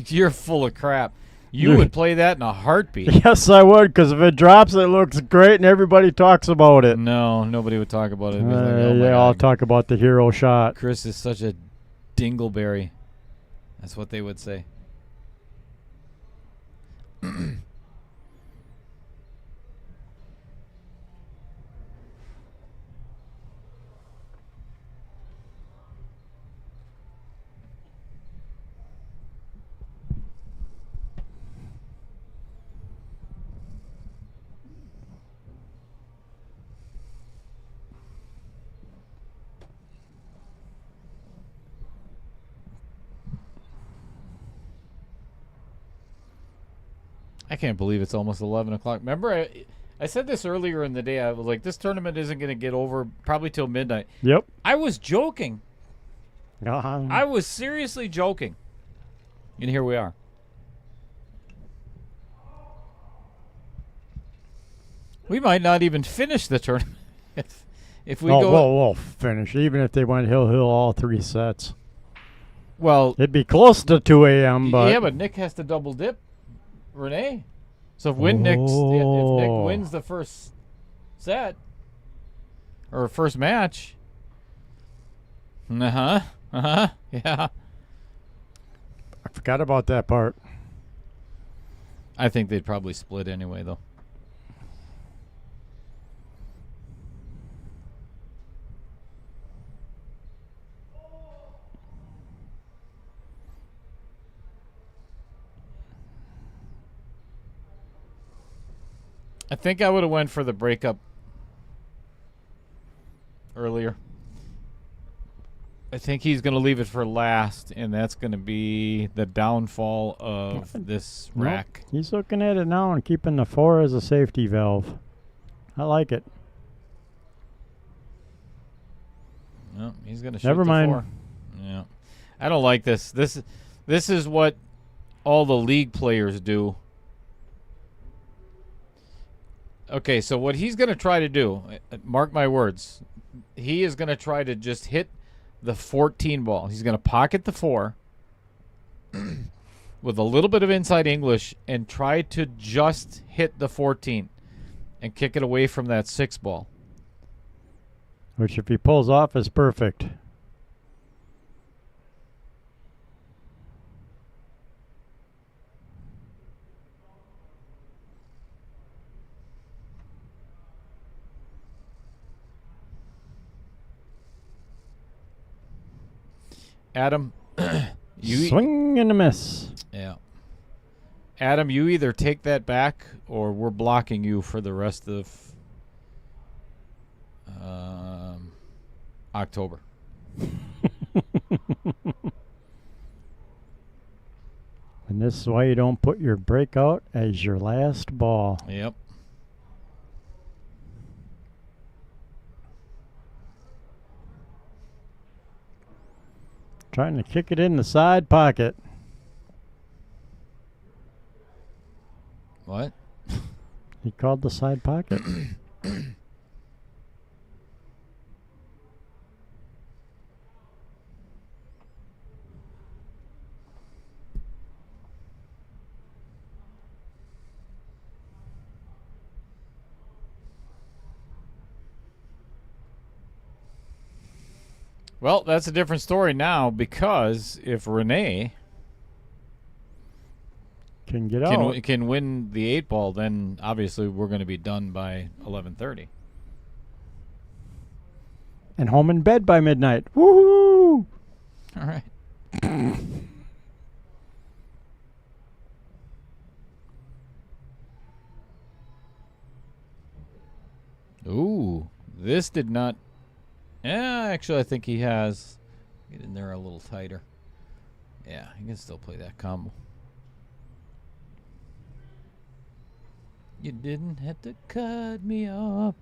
You're full of crap. You would play that in a heartbeat. Yes, I would, because if it drops, it looks great, and everybody talks about it. No, nobody would talk about it. It'd be like, oh my They all God, talk about the hero shot. Chris is such a dingleberry. That's what they would say. I can't believe it's almost 11 o'clock. Remember, I said this earlier in the day. I was like, this tournament isn't going to get over probably till midnight. Yep. I was joking. Uh-huh. I was seriously joking. And here we are. We might not even finish the tournament if we go. We'll finish. Even if they went hill all 3 sets. Well, It'd be close to 2 a.m., but... yeah, but Nick has to double dip Rene. So if Nick wins the first set or first match, yeah, I forgot about that part. I think they'd probably split anyway, though. I think I would have went for the breakup earlier. I think he's going to leave it for last, and that's going to be the downfall of this rack. He's looking at it now and keeping the 4 as a safety valve. I like it. No, he's going to shoot Never mind. the 4. Yeah, I don't like this. This is what all the league players do. Okay, so what he's going to try to do, mark my words, he is going to try to just hit the 14 ball. He's going to pocket the 4 with a little bit of inside English and try to just hit the 14 and kick it away from that 6 ball. Which, if he pulls off, is perfect. Adam, you Swing and a miss. Yeah. Adam, you either take that back or we're blocking you for the rest of October. And this is why you don't put your breakout as your last ball. Yep. Trying to kick it in the side pocket. What? He called the side pocket. Well, that's a different story now because if Rene Can get out. can win the 8 ball, then obviously we're going to be done by 11:30. And home in bed by midnight. Woohoo! All right. Ooh, this did not. Yeah, actually, I think he has. Get in there a little tighter. Yeah, he can still play that combo. You didn't have to cut me off.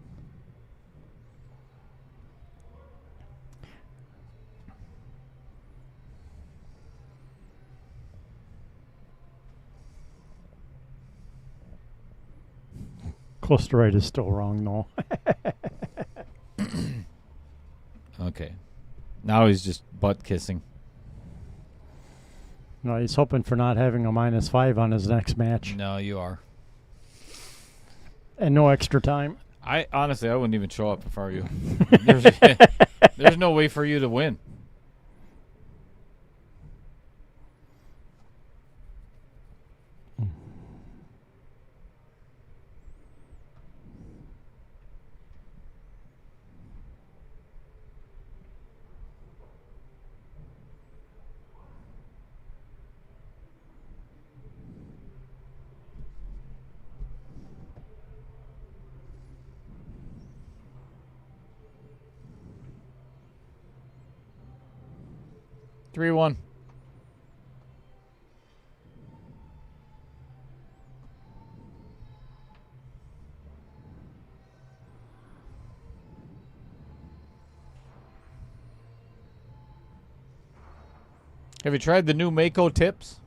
Close to right is still wrong, though. Okay. Now he's just butt kissing. No, he's hoping for not having a -5 on his next match. No, you are. And no extra time. I honestly, I wouldn't even show up if I were you. There's no way for you to win. Three one. Have you tried the new Mako tips?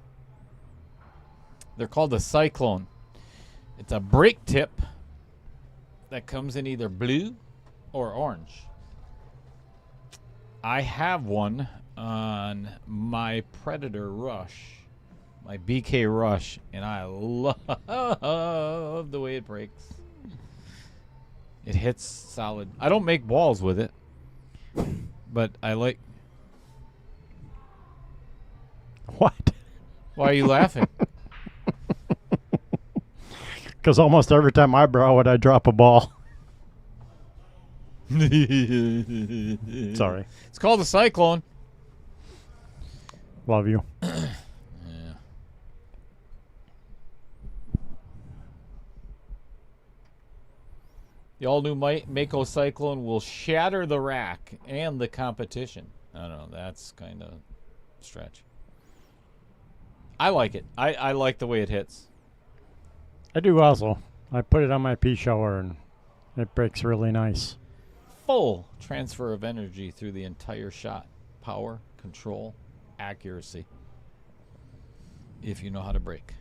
They're called the Cyclone. It's a brake tip that comes in either blue or orange. I have one on my Predator Rush, my BK Rush, and I love the way it breaks. It hits solid. I don't make balls with it, but I like... What? Why are you laughing? Because almost every time I borrow it, I drop a ball. Sorry. It's called a Cyclone. Love you. Yeah. The all-new Mako Cyclone will shatter the rack and the competition. I don't know. That's kind of stretch. I like it. I like the way it hits. I do also. I put it on my pea shower and it breaks really nice. Full transfer of energy through the entire shot. Power, control, accuracy. If you know how to break.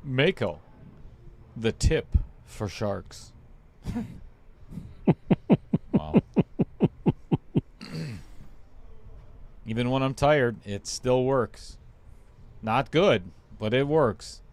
Mako, the tip for sharks. Wow. Even when I'm tired, it still works. Not good, but it works.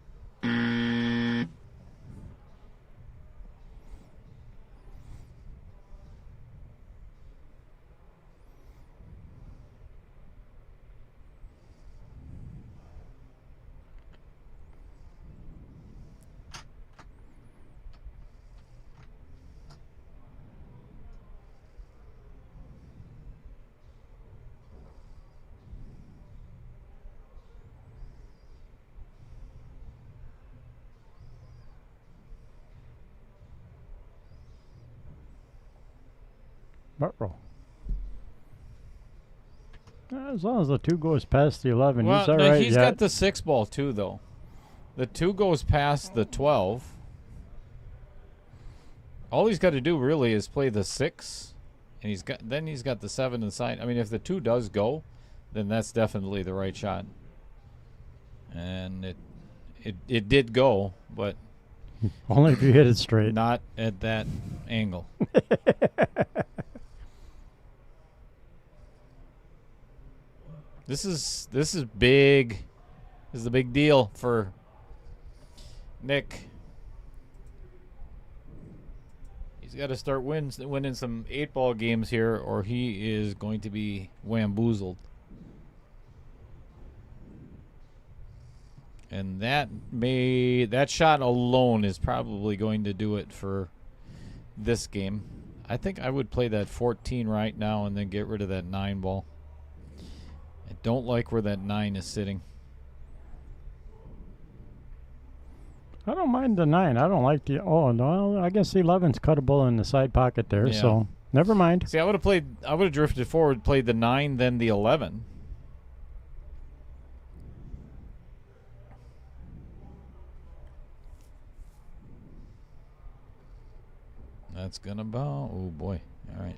Ruh-roh. As long as the 2 goes past the 11, Well, he's all no, right he's yet. got the 6 ball too, though. The 2 goes past the 12. All he's got to do really is play the 6, and he's got the 7 inside. I mean, if the 2 does go, then that's definitely the right shot. And it did go, but Only if you hit it straight. not at that angle. This is big. This is a big deal for Nick. He's got to start winning some 8-ball games here, or he is going to be wamboozled. And that shot alone is probably going to do it for this game. I think I would play that 14 right now and then get rid of that 9 ball. I don't like where that 9 is sitting. I don't mind the 9. I don't like the... Oh, no, I guess the 11's cuttable in the side pocket there, Yeah. so never mind. See, I would have drifted forward, played the 9, then the 11. That's gonna bounce. Oh boy! All right,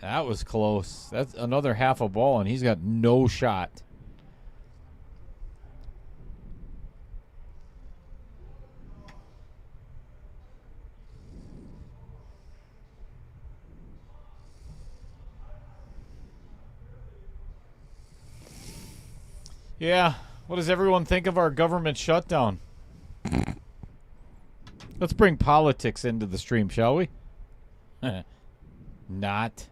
that was close. That's another half a ball, and he's got no shot. Yeah. What does everyone think of our government shutdown? Let's bring politics into the stream, shall we? Not.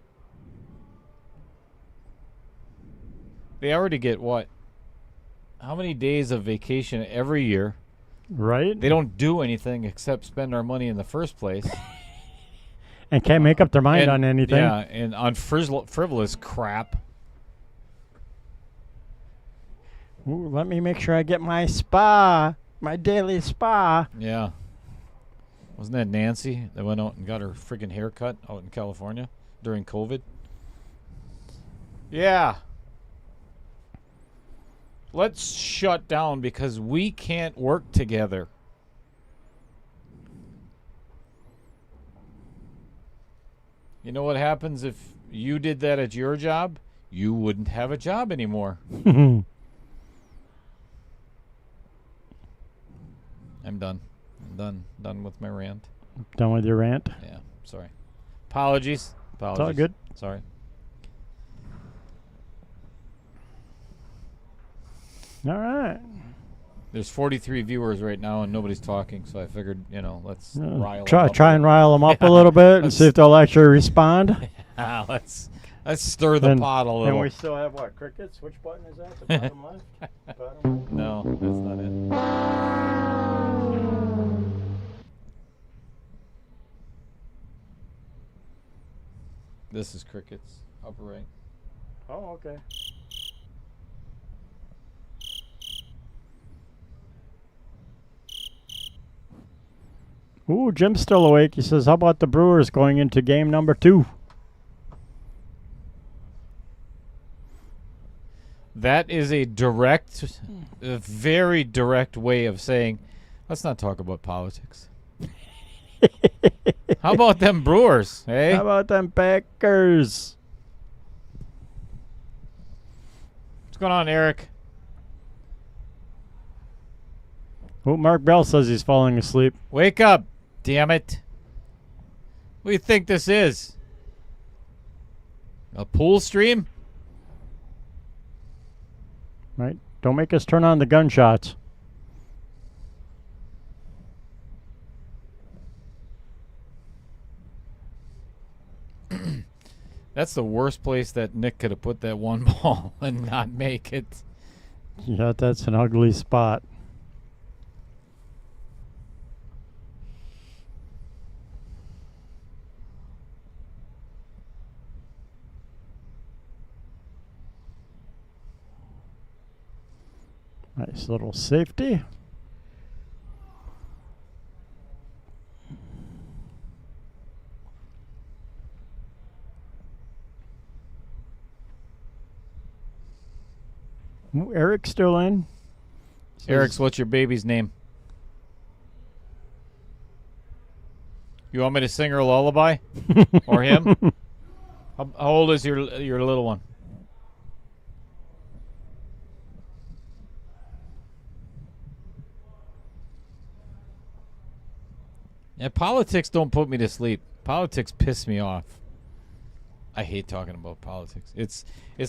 They already get what? How many days of vacation every year? Right? They don't do anything except spend our money in the first place. And can't make up their mind And- on anything. Yeah, and on frivolous crap. Ooh, let me make sure I get my spa, my daily spa. Yeah. Wasn't that Nancy that went out and got her freaking haircut out in California during COVID? Yeah. Let's shut down because we can't work together. You know what happens if you did that at your job? You wouldn't have a job anymore. I'm done. Done with my rant. Done with your rant? Yeah, sorry. Apologies. It's all good. Sorry. All right. There's 43 viewers right now and nobody's talking, so I figured, let's rile Try them up. and rile them up a little bit and see if they'll actually respond. Let's stir the pot a And little. we still have what, crickets? Which button is that? The bottom left? Bottom? No, that's not it. This is crickets, upper right. Oh, okay. Ooh, Jim's still awake. He says, how about the Brewers going into game number 2? That is a very direct way of saying, let's not talk about politics. How about them Brewers, eh? How about them Packers? What's going on, Eric? Oh, Mark Bell says he's falling asleep. Wake up, damn it. What do you think this is? A pool stream? Right? Don't make us turn on the gunshots. That's the worst place that Nick could have put that one ball and not make it. Yeah, that's an ugly spot. Nice little safety. Ooh, Eric's still in. Eric's, what's your baby's name? You want me to sing her a lullaby? Or him? How old is your little one? Yeah, politics don't put me to sleep. Politics piss me off. I hate talking about politics. It's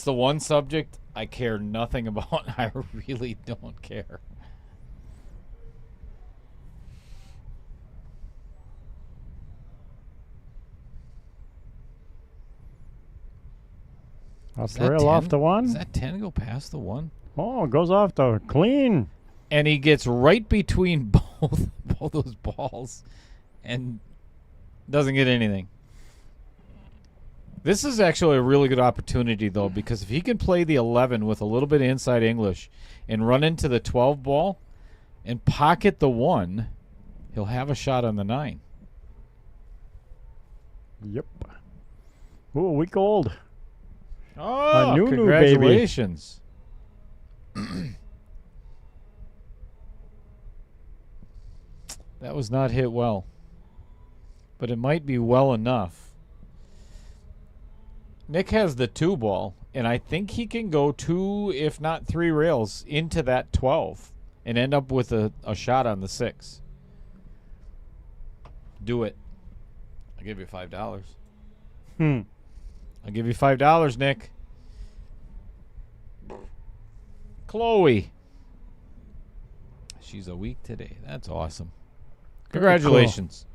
the one subject I care nothing about. I really don't care. I'll Is that trail off 10? the one. Does that 10 go past the 1? Oh, it goes off the clean. And he gets right between both those balls and doesn't get anything. This is actually a really good opportunity, though, because if he can play the 11 with a little bit of inside English and run into the 12 ball and pocket the 1, he'll have a shot on the 9. Yep. Ooh, a week old. Oh, new baby. congratulations. That was not hit well. but it might be well enough. Nick has the 2 ball, and I think he can go 2, if not 3 rails into that 12 and end up with a shot on the 6. Do it. I'll give you $5. I'll give you $5, Nick. Chloe. She's a week today. That's awesome. Congratulations.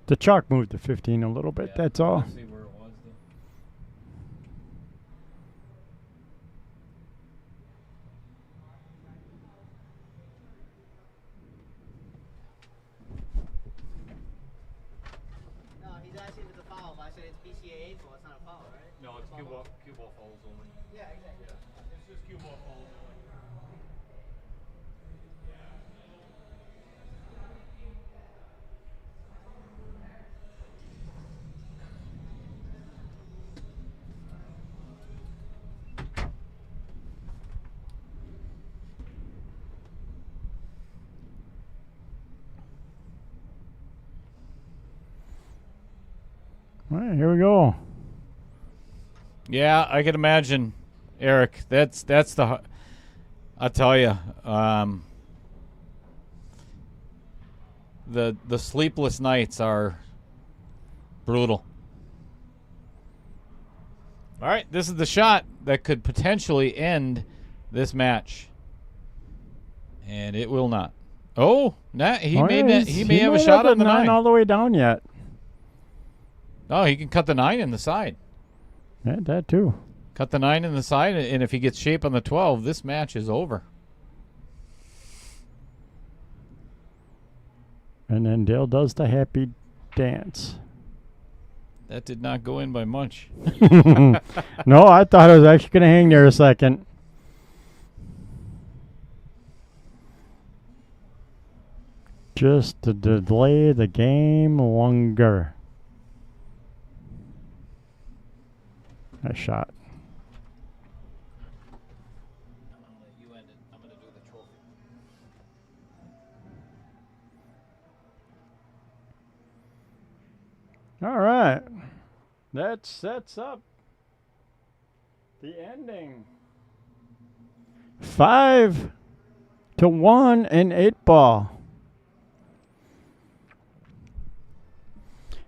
The chalk moved to 15 a little bit, that's all. See where it was, though. No, he's asking if it's a foul, but I said it's BCAA, so it's not a foul, right? No, it's cue ball fouls only. Yeah, exactly. It's just cue ball fouls only. All right, here we go. Yeah, I can imagine, Eric. That's the. I'll tell you, the sleepless nights are brutal. All right, this is the shot that could potentially end this match, and it will not. Oh, he may have a shot on the 9. All the way down yet. Oh, he can cut the 9 in the side. Yeah, that too. Cut the 9 in the side, and if he gets shape on the 12, this match is over. And then Dale does the happy dance. That did not go in by much. No, I thought I was actually going to hang there a second. Just to delay the game longer. Nice shot. I'm going to let you end it. I'm going to do the trophy. All right. That sets up the ending. 5-1 in 8-ball.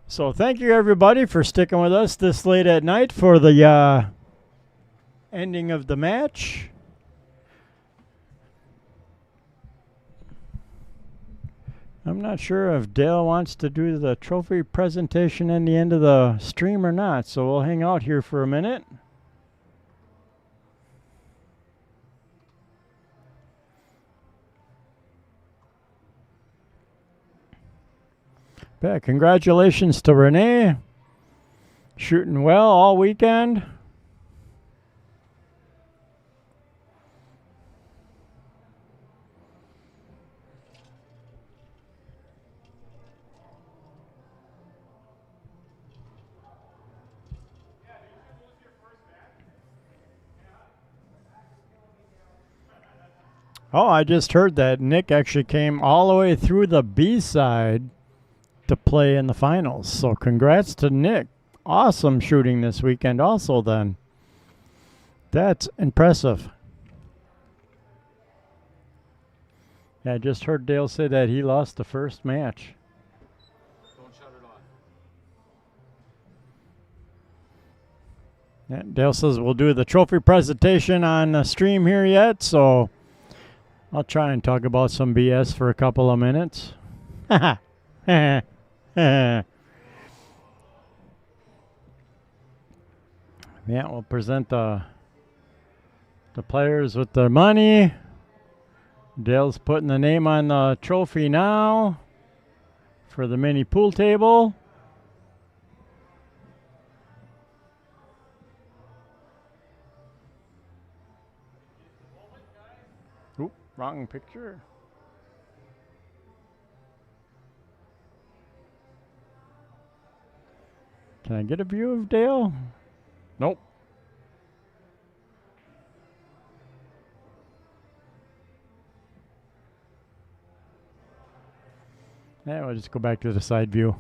So thank you everybody for sticking with us this late at night for the ending of the match. I'm not sure if Dale wants to do the trophy presentation in the end of the stream or not, so we'll hang out here for a minute. Yeah, congratulations to Rene. Shooting well all weekend. Oh, I just heard that Nick actually came all the way through the B side to play in the finals. So congrats to Nick. Awesome shooting this weekend also then. That's impressive. Yeah, I just heard Dale say that he lost the first match. Don't shut it off. Yeah, Dale says we'll do the trophy presentation on the stream here yet, so I'll try and talk about some BS for a couple of minutes. Yeah, we'll present the players with their money. Dale's putting the name on the trophy now for the mini pool table. Oop, wrong picture. Can I get a view of Dale? Nope. Yeah, we'll just go back to the side view.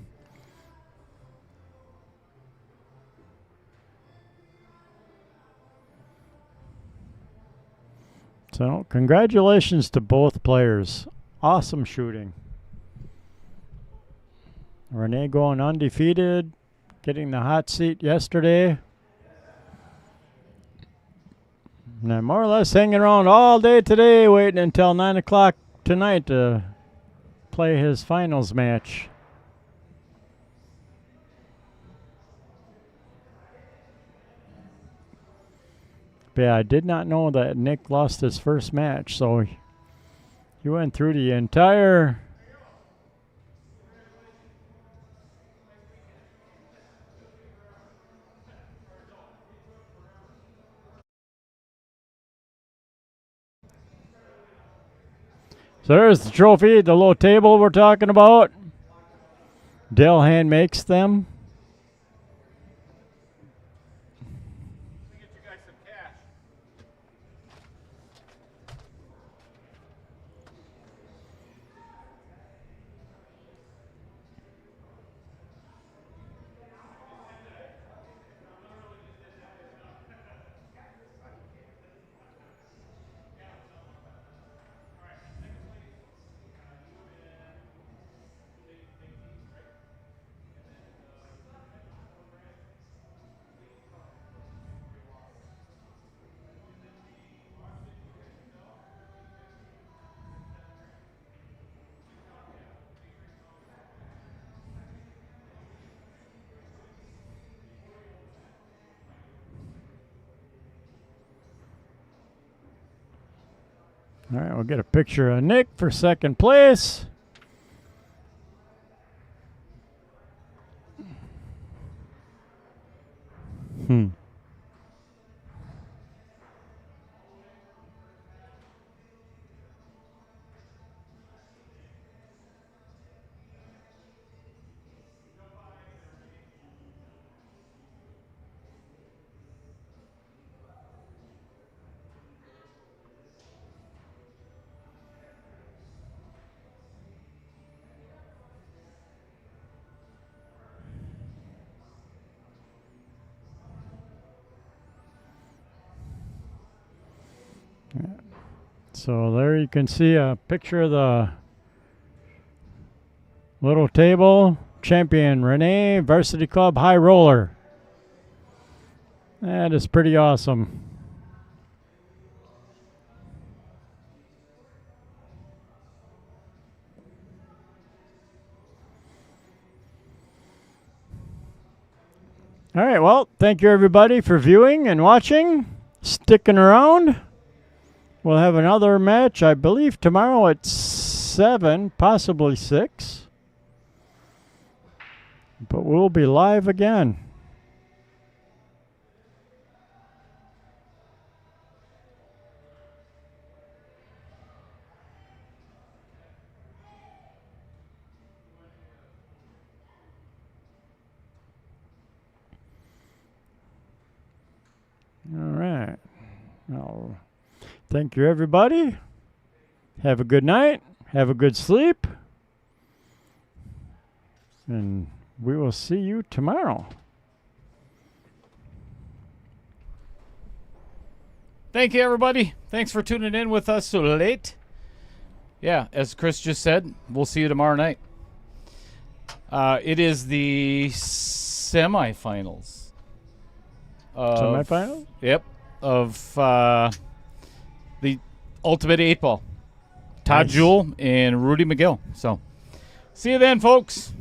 So, congratulations to both players. Awesome shooting. Rene going undefeated, getting the hot seat yesterday. And I'm more or less hanging around all day today, waiting until 9 o'clock tonight to play his finals match. But yeah, I did not know that Nick lost his first match, so he went through the entire So there's the trophy, the little table we're talking about. Dale hand makes them. All right, we'll get a picture of Nick for second place. So there you can see a picture of the little table. Champion Rene, Varsity Club High Roller. That is pretty awesome. All right, well, thank you everybody for viewing and watching, sticking around. We'll have another match, I believe, tomorrow at 7, possibly 6. But we'll be live again. All right. Well, thank you, everybody. Have a good night. Have a good sleep. And we will see you tomorrow. Thank you, everybody. Thanks for tuning in with us so late. Yeah, as Chris just said, we'll see you tomorrow night. It is the semifinals. Semifinal? Yep, of the Ultimate 8 Ball. Todd Nice. Jewell and Rudy McGill. So, see you then, folks.